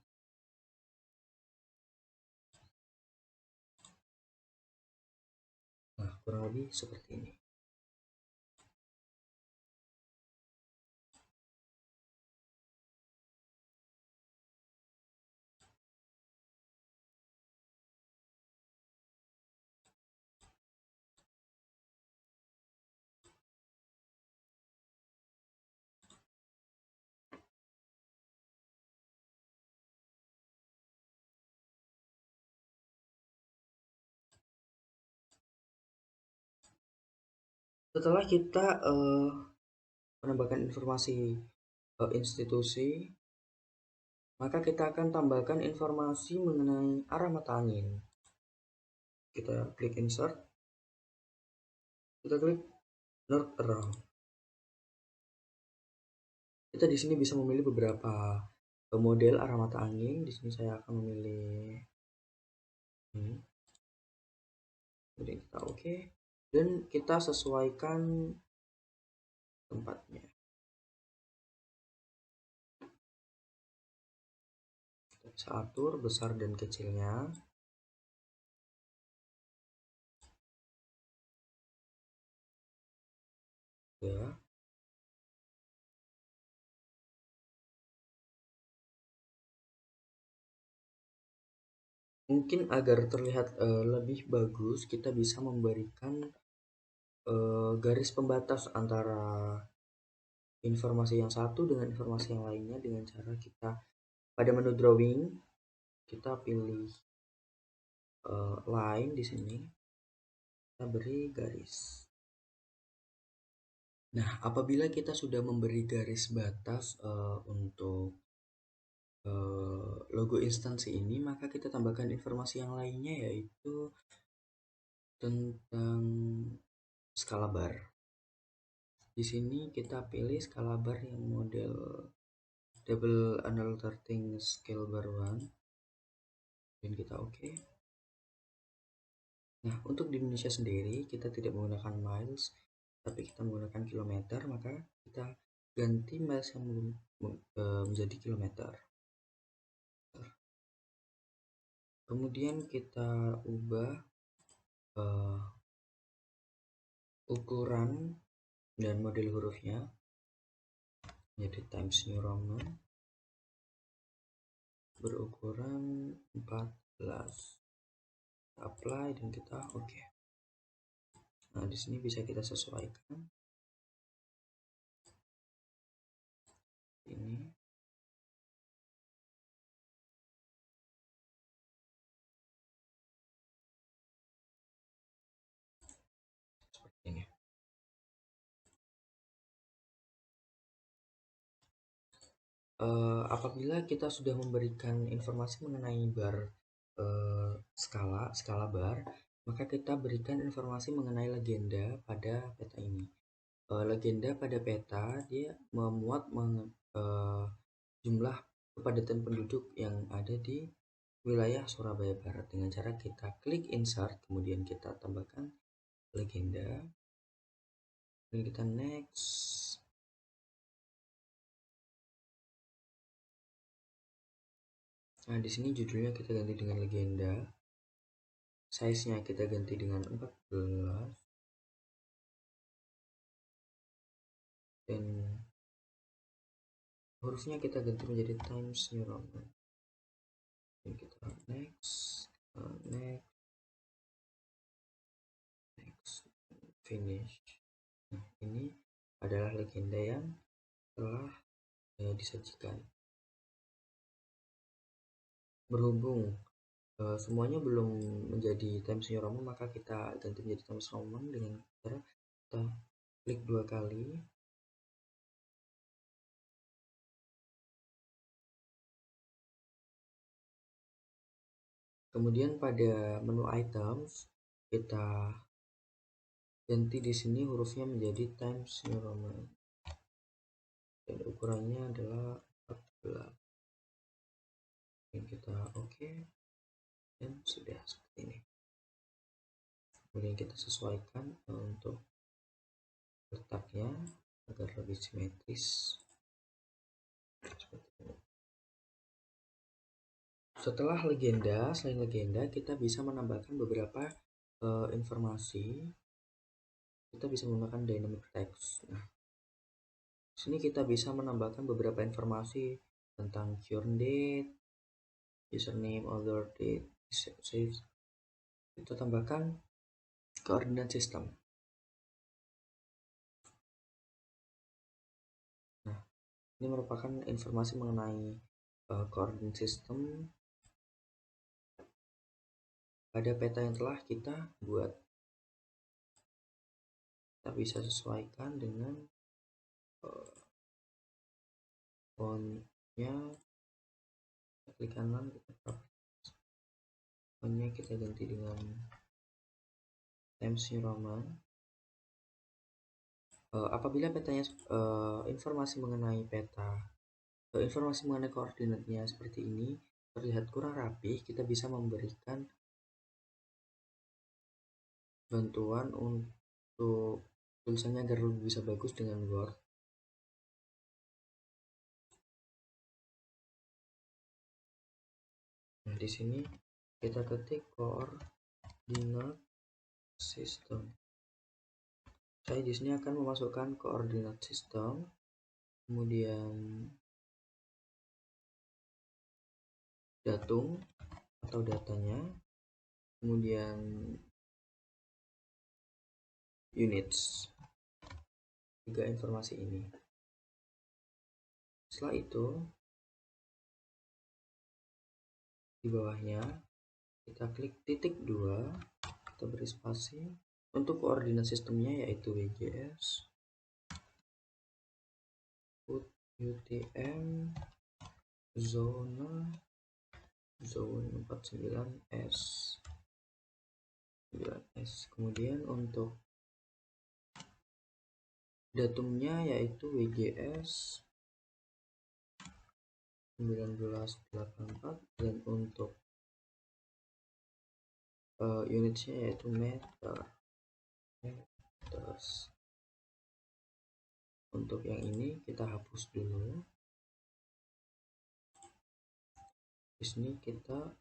Nah, kurang lebih seperti ini. Setelah kita menambahkan informasi institusi, maka kita akan tambahkan informasi mengenai arah mata angin. Kita klik insert, kita klik north around. Kita di sini bisa memilih beberapa model arah mata angin. Di sini saya akan memilih ini. Kemudian kita oke, dan kita sesuaikan tempatnya. Kita bisa atur besar dan kecilnya. Ya. Mungkin agar terlihat lebih bagus, kita bisa memberikan garis pembatas antara informasi yang satu dengan informasi yang lainnya dengan cara kita pada menu drawing kita pilih line di sini, kita beri garis. Nah, apabila kita sudah memberi garis batas untuk logo instansi ini, maka kita tambahkan informasi yang lainnya yaitu tentang skala bar. Di sini kita pilih skala bar yang model double unaltering scale bar 1 dan kita oke. Nah, untuk di Indonesia sendiri kita tidak menggunakan miles tapi kita menggunakan kilometer, maka kita ganti miles yang menjadi kilometer. Kemudian kita ubah ukuran dan model hurufnya menjadi Times New Roman berukuran 14. Apply dan kita oke. Nah, di sini bisa kita sesuaikan ini. Seperti ini. Apabila kita sudah memberikan informasi mengenai bar skala bar, maka kita berikan informasi mengenai legenda pada peta ini. Legenda pada peta dia memuat jumlah kepadatan penduduk yang ada di wilayah Surabaya Barat dengan cara kita klik insert, kemudian kita tambahkan legenda, dan kita next. Nah, di sini judulnya kita ganti dengan legenda. Size-nya kita ganti dengan 14. Dan hurufnya kita ganti menjadi Times New Roman. Dan kita next, finish. Nah, ini adalah legenda yang telah disajikan. Berhubung semuanya belum menjadi Times New Roman, maka kita ganti menjadi Times Roman dengan cara kita klik 2 kali. Kemudian pada menu items kita ganti di sini hurufnya menjadi Times New Roman dan ukurannya adalah 14. Dan kita oke, dan sudah seperti ini. Kemudian kita sesuaikan untuk letaknya agar lebih simetris seperti ini. Setelah legenda, selain legenda kita bisa menambahkan beberapa informasi. Kita bisa menggunakan dynamic text. Nah, di sini kita bisa menambahkan beberapa informasi tentang current date, username, other date, save. Kita tambahkan koordinat sistem. Nah, ini merupakan informasi mengenai koordinat sistem pada peta yang telah kita buat. Kita bisa sesuaikan dengan fontnya. Kita klik kanan, fontnya kita ganti dengan Times New Roman. Apabila petanya informasi mengenai peta, informasi mengenai koordinatnya seperti ini terlihat kurang rapi, kita bisa memberikan bantuan untuk tulisannya agar lebih bisa bagus dengan Word. Nah, di sini kita ketik koordinat sistem. Saya di sini akan memasukkan koordinat sistem, kemudian datum atau datanya, kemudian units. 3 informasi ini. Setelah itu di bawahnya kita klik titik 2, kita beri spasi. Untuk koordinat sistemnya yaitu WGS put UTM zone 49S 9S. Kemudian untuk datumnya yaitu WGS 1984 dan untuk unitnya yaitu meters. Untuk yang ini kita hapus dulu. Di sini kita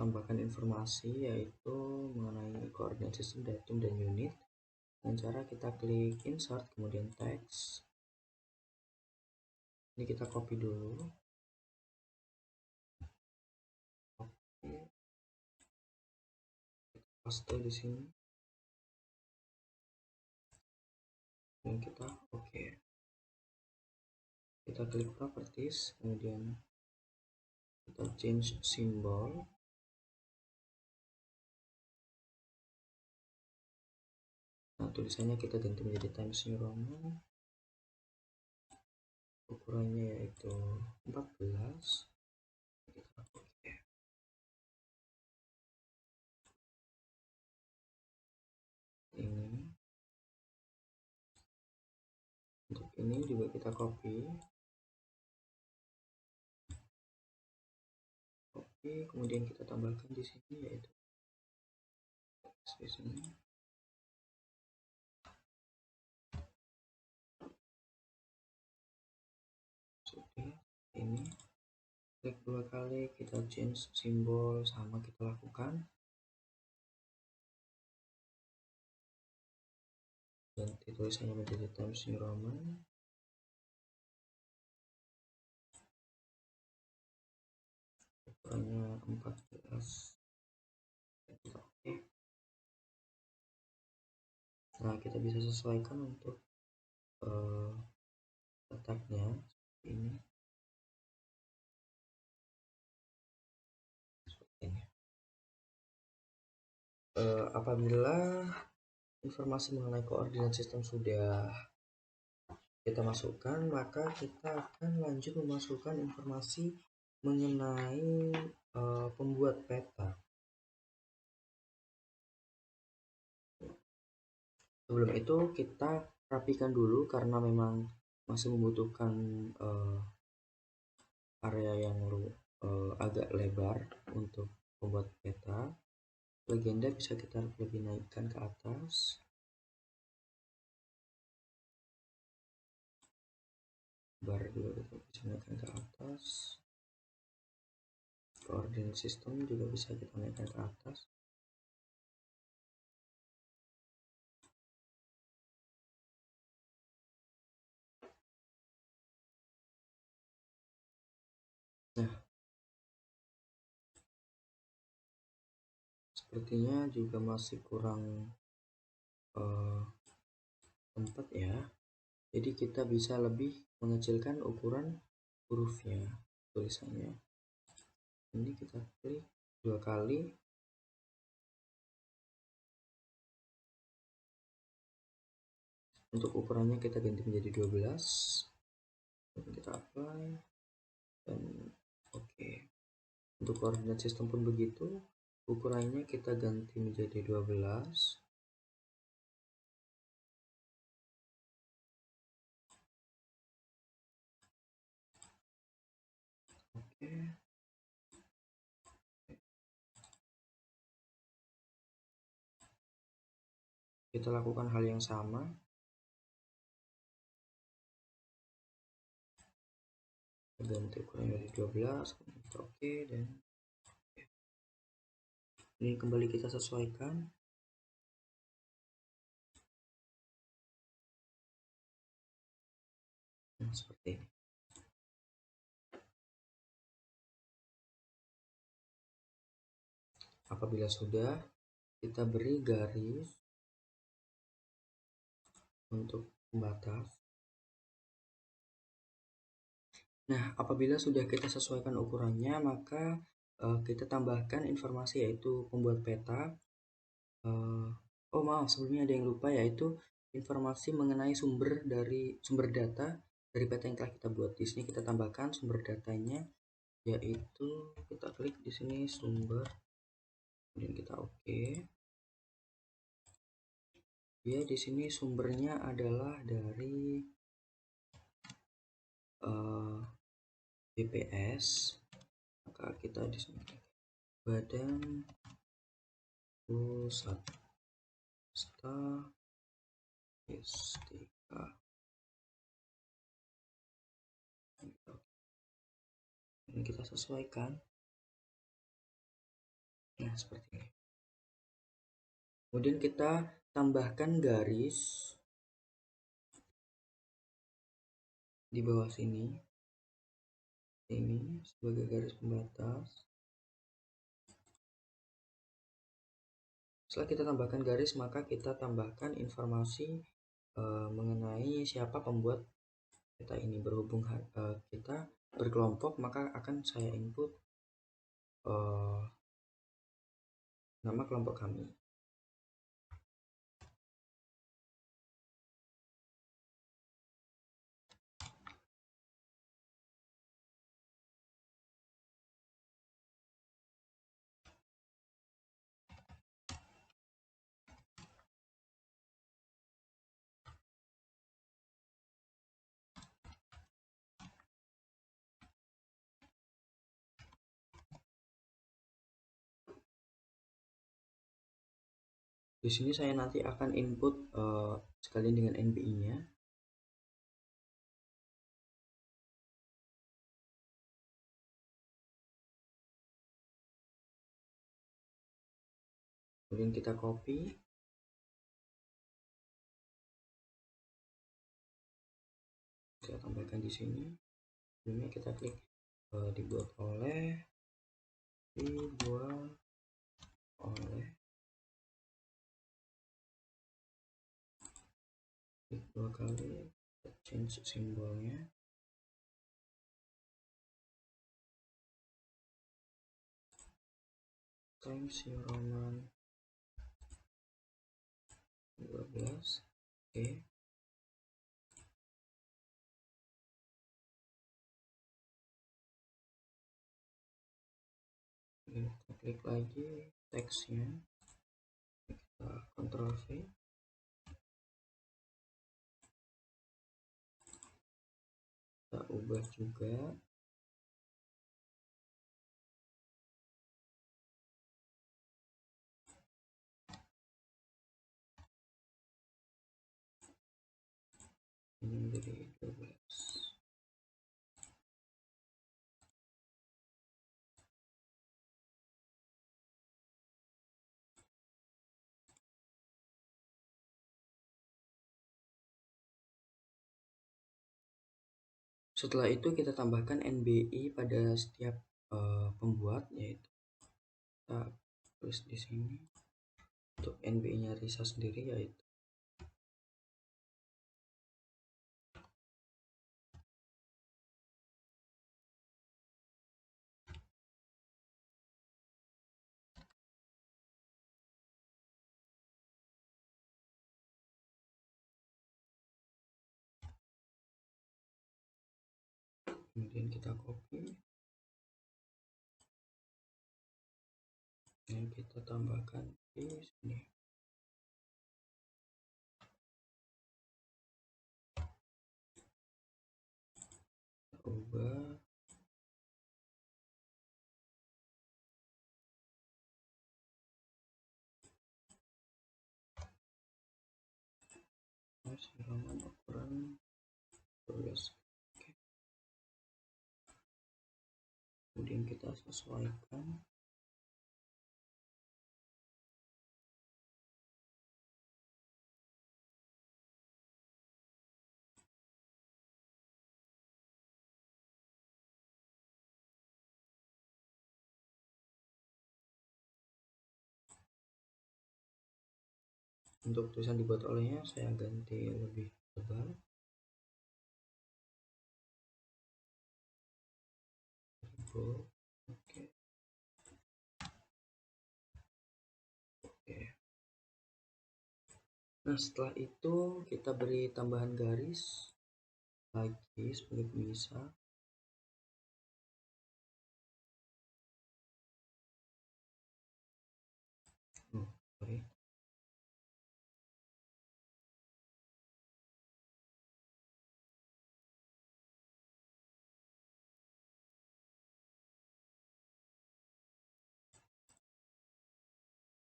tambahkan informasi yaitu mengenai koordinat sistem, datum, dan unit dengan cara kita klik insert kemudian text. Ini kita copy dulu. Oke. Paste di sini. Dan kita oke. Kita klik properties, kemudian kita change symbol. Nah, tulisannya kita ganti menjadi Times New Roman. Ukurannya yaitu 14. Kita oke. Ini. Untuk ini juga kita copy. Kemudian kita tambahkan di sini yaitu di sini. ini. Klik 2 kali, kita change simbol, sama kita lakukan. Ganti tulisannya menjadi Times New Roman. Ukurannya 14. Oke. Nah, kita bisa sesuaikan untuk letaknya seperti ini. Apabila informasi mengenai koordinat sistem sudah kita masukkan, maka kita akan lanjut memasukkan informasi mengenai pembuat peta. Sebelum itu kita rapikan dulu karena memang masih membutuhkan area yang agak lebar untuk membuat peta. Legenda bisa kita lebih naikkan ke atas. Bar juga kita bisa naikkan ke atas. Koordinat sistem juga bisa kita naikkan ke atas. Nah, sepertinya juga masih kurang tempat ya. Jadi kita bisa lebih mengecilkan ukuran hurufnya, tulisannya. Ini kita klik 2 kali. Untuk ukurannya kita ganti menjadi 12. Dan kita apply. Dan oke. Untuk koordinat sistem pun begitu. Ukurannya kita ganti menjadi 12. Oke. Kita lakukan hal yang sama. Ganti ukurannya dari 12. Oke, dan ini kembali kita sesuaikan. Nah, seperti ini. Apabila sudah, kita beri garis untuk pembatas. Nah, apabila sudah kita sesuaikan ukurannya, maka kita tambahkan informasi yaitu pembuat peta. Oh maaf, sebelumnya ada yang lupa, yaitu informasi mengenai sumber data dari peta yang telah kita buat. Di sini kita tambahkan sumber datanya, yaitu kita klik di sini sumber, kemudian kita oke. Ya, di sini sumbernya adalah dari BPS. Maka kita di sini Badan Pusat Statistika. Ini kita sesuaikan. Nah, seperti ini. Kemudian kita tambahkan garis di bawah sini. Ini sebagai garis pembatas. Setelah kita tambahkan garis, maka kita tambahkan informasi mengenai siapa pembuat peta ini. Berhubung kita berkelompok, maka akan saya input nama kelompok kami. Di sini saya nanti akan input sekalian dengan NBI-nya. kemudian kita copy, kita tambahkan di sini. Sebelumnya kita klik dibuat oleh, klik 2 kali, kita change simbolnya. Times New Roman 12. Oke. Kita klik lagi teksnya, kita Ctrl V, kita ubah juga. Ini menjadi 12. Setelah itu kita tambahkan NBI pada setiap pembuat, yaitu kita tulis di sini untuk NBI-nya Risa sendiri, yaitu kemudian kita copy dan kita tambahkan di sini. Kita ubah. Masih Roman ukuran 12. Oke. Kemudian kita sesuaikan. Untuk tulisan dibuat olehnya saya ganti lebih tebal. Oke. Nah, setelah itu kita beri tambahan garis lagi sebagai pemisah. Sorry.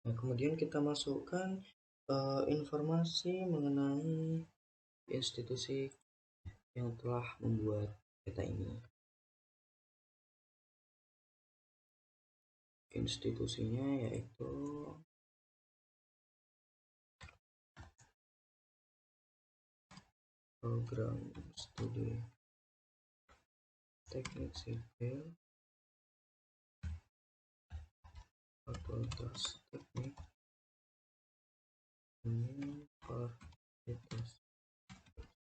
Nah, kemudian kita masukkan informasi mengenai institusi yang telah membuat peta ini. Institusinya yaitu Program Studi Teknik Sipil, Fakultas Teknik Universitas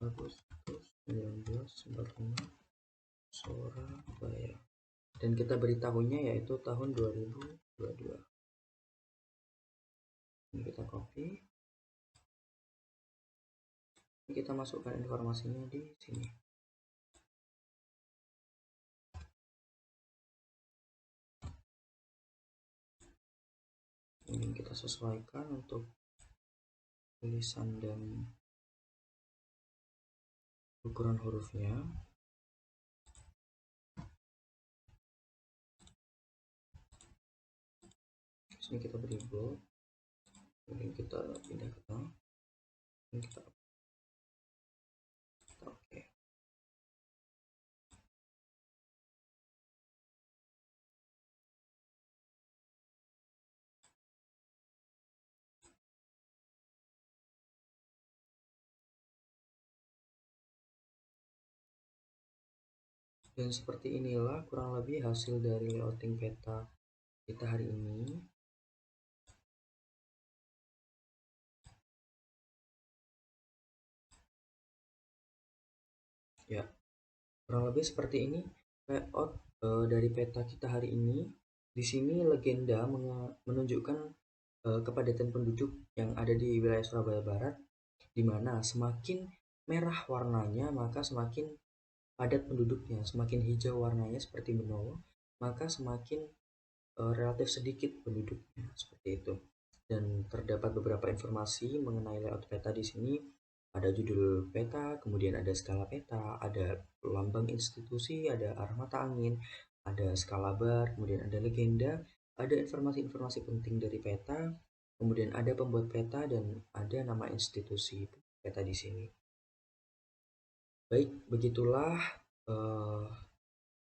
Agustus 1945 Surabaya, dan kita beri tahunnya yaitu tahun 2022. Ini kita copy, ini kita masukkan informasinya di sini. Kemudian kita sesuaikan untuk tulisan dan ukuran hurufnya. Di sini kita beri bold, kemudian kita pindah ke tengah, dan kita oke. Dan seperti inilah kurang lebih hasil dari layouting peta kita hari ini. Ya, kurang lebih seperti ini layout dari peta kita hari ini. Di sini legenda menunjukkan kepadatan penduduk yang ada di wilayah Surabaya Barat, di mana semakin merah warnanya maka semakin padat penduduknya, semakin hijau warnanya seperti Benowo maka semakin relatif sedikit penduduknya, seperti itu. Dan terdapat beberapa informasi mengenai layout peta di sini. Ada judul peta, kemudian ada skala peta, ada lambang institusi, ada arah mata angin, ada skala bar, kemudian ada legenda, ada informasi-informasi penting dari peta, kemudian ada pembuat peta, dan ada nama institusi peta di sini. Baik, begitulah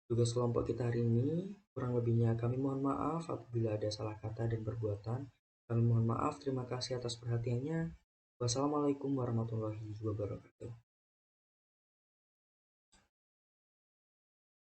tugas kelompok kita hari ini. Kurang lebihnya kami mohon maaf apabila ada salah kata dan perbuatan. Kami mohon maaf, terima kasih atas perhatiannya. Wassalamualaikum warahmatullahi wabarakatuh.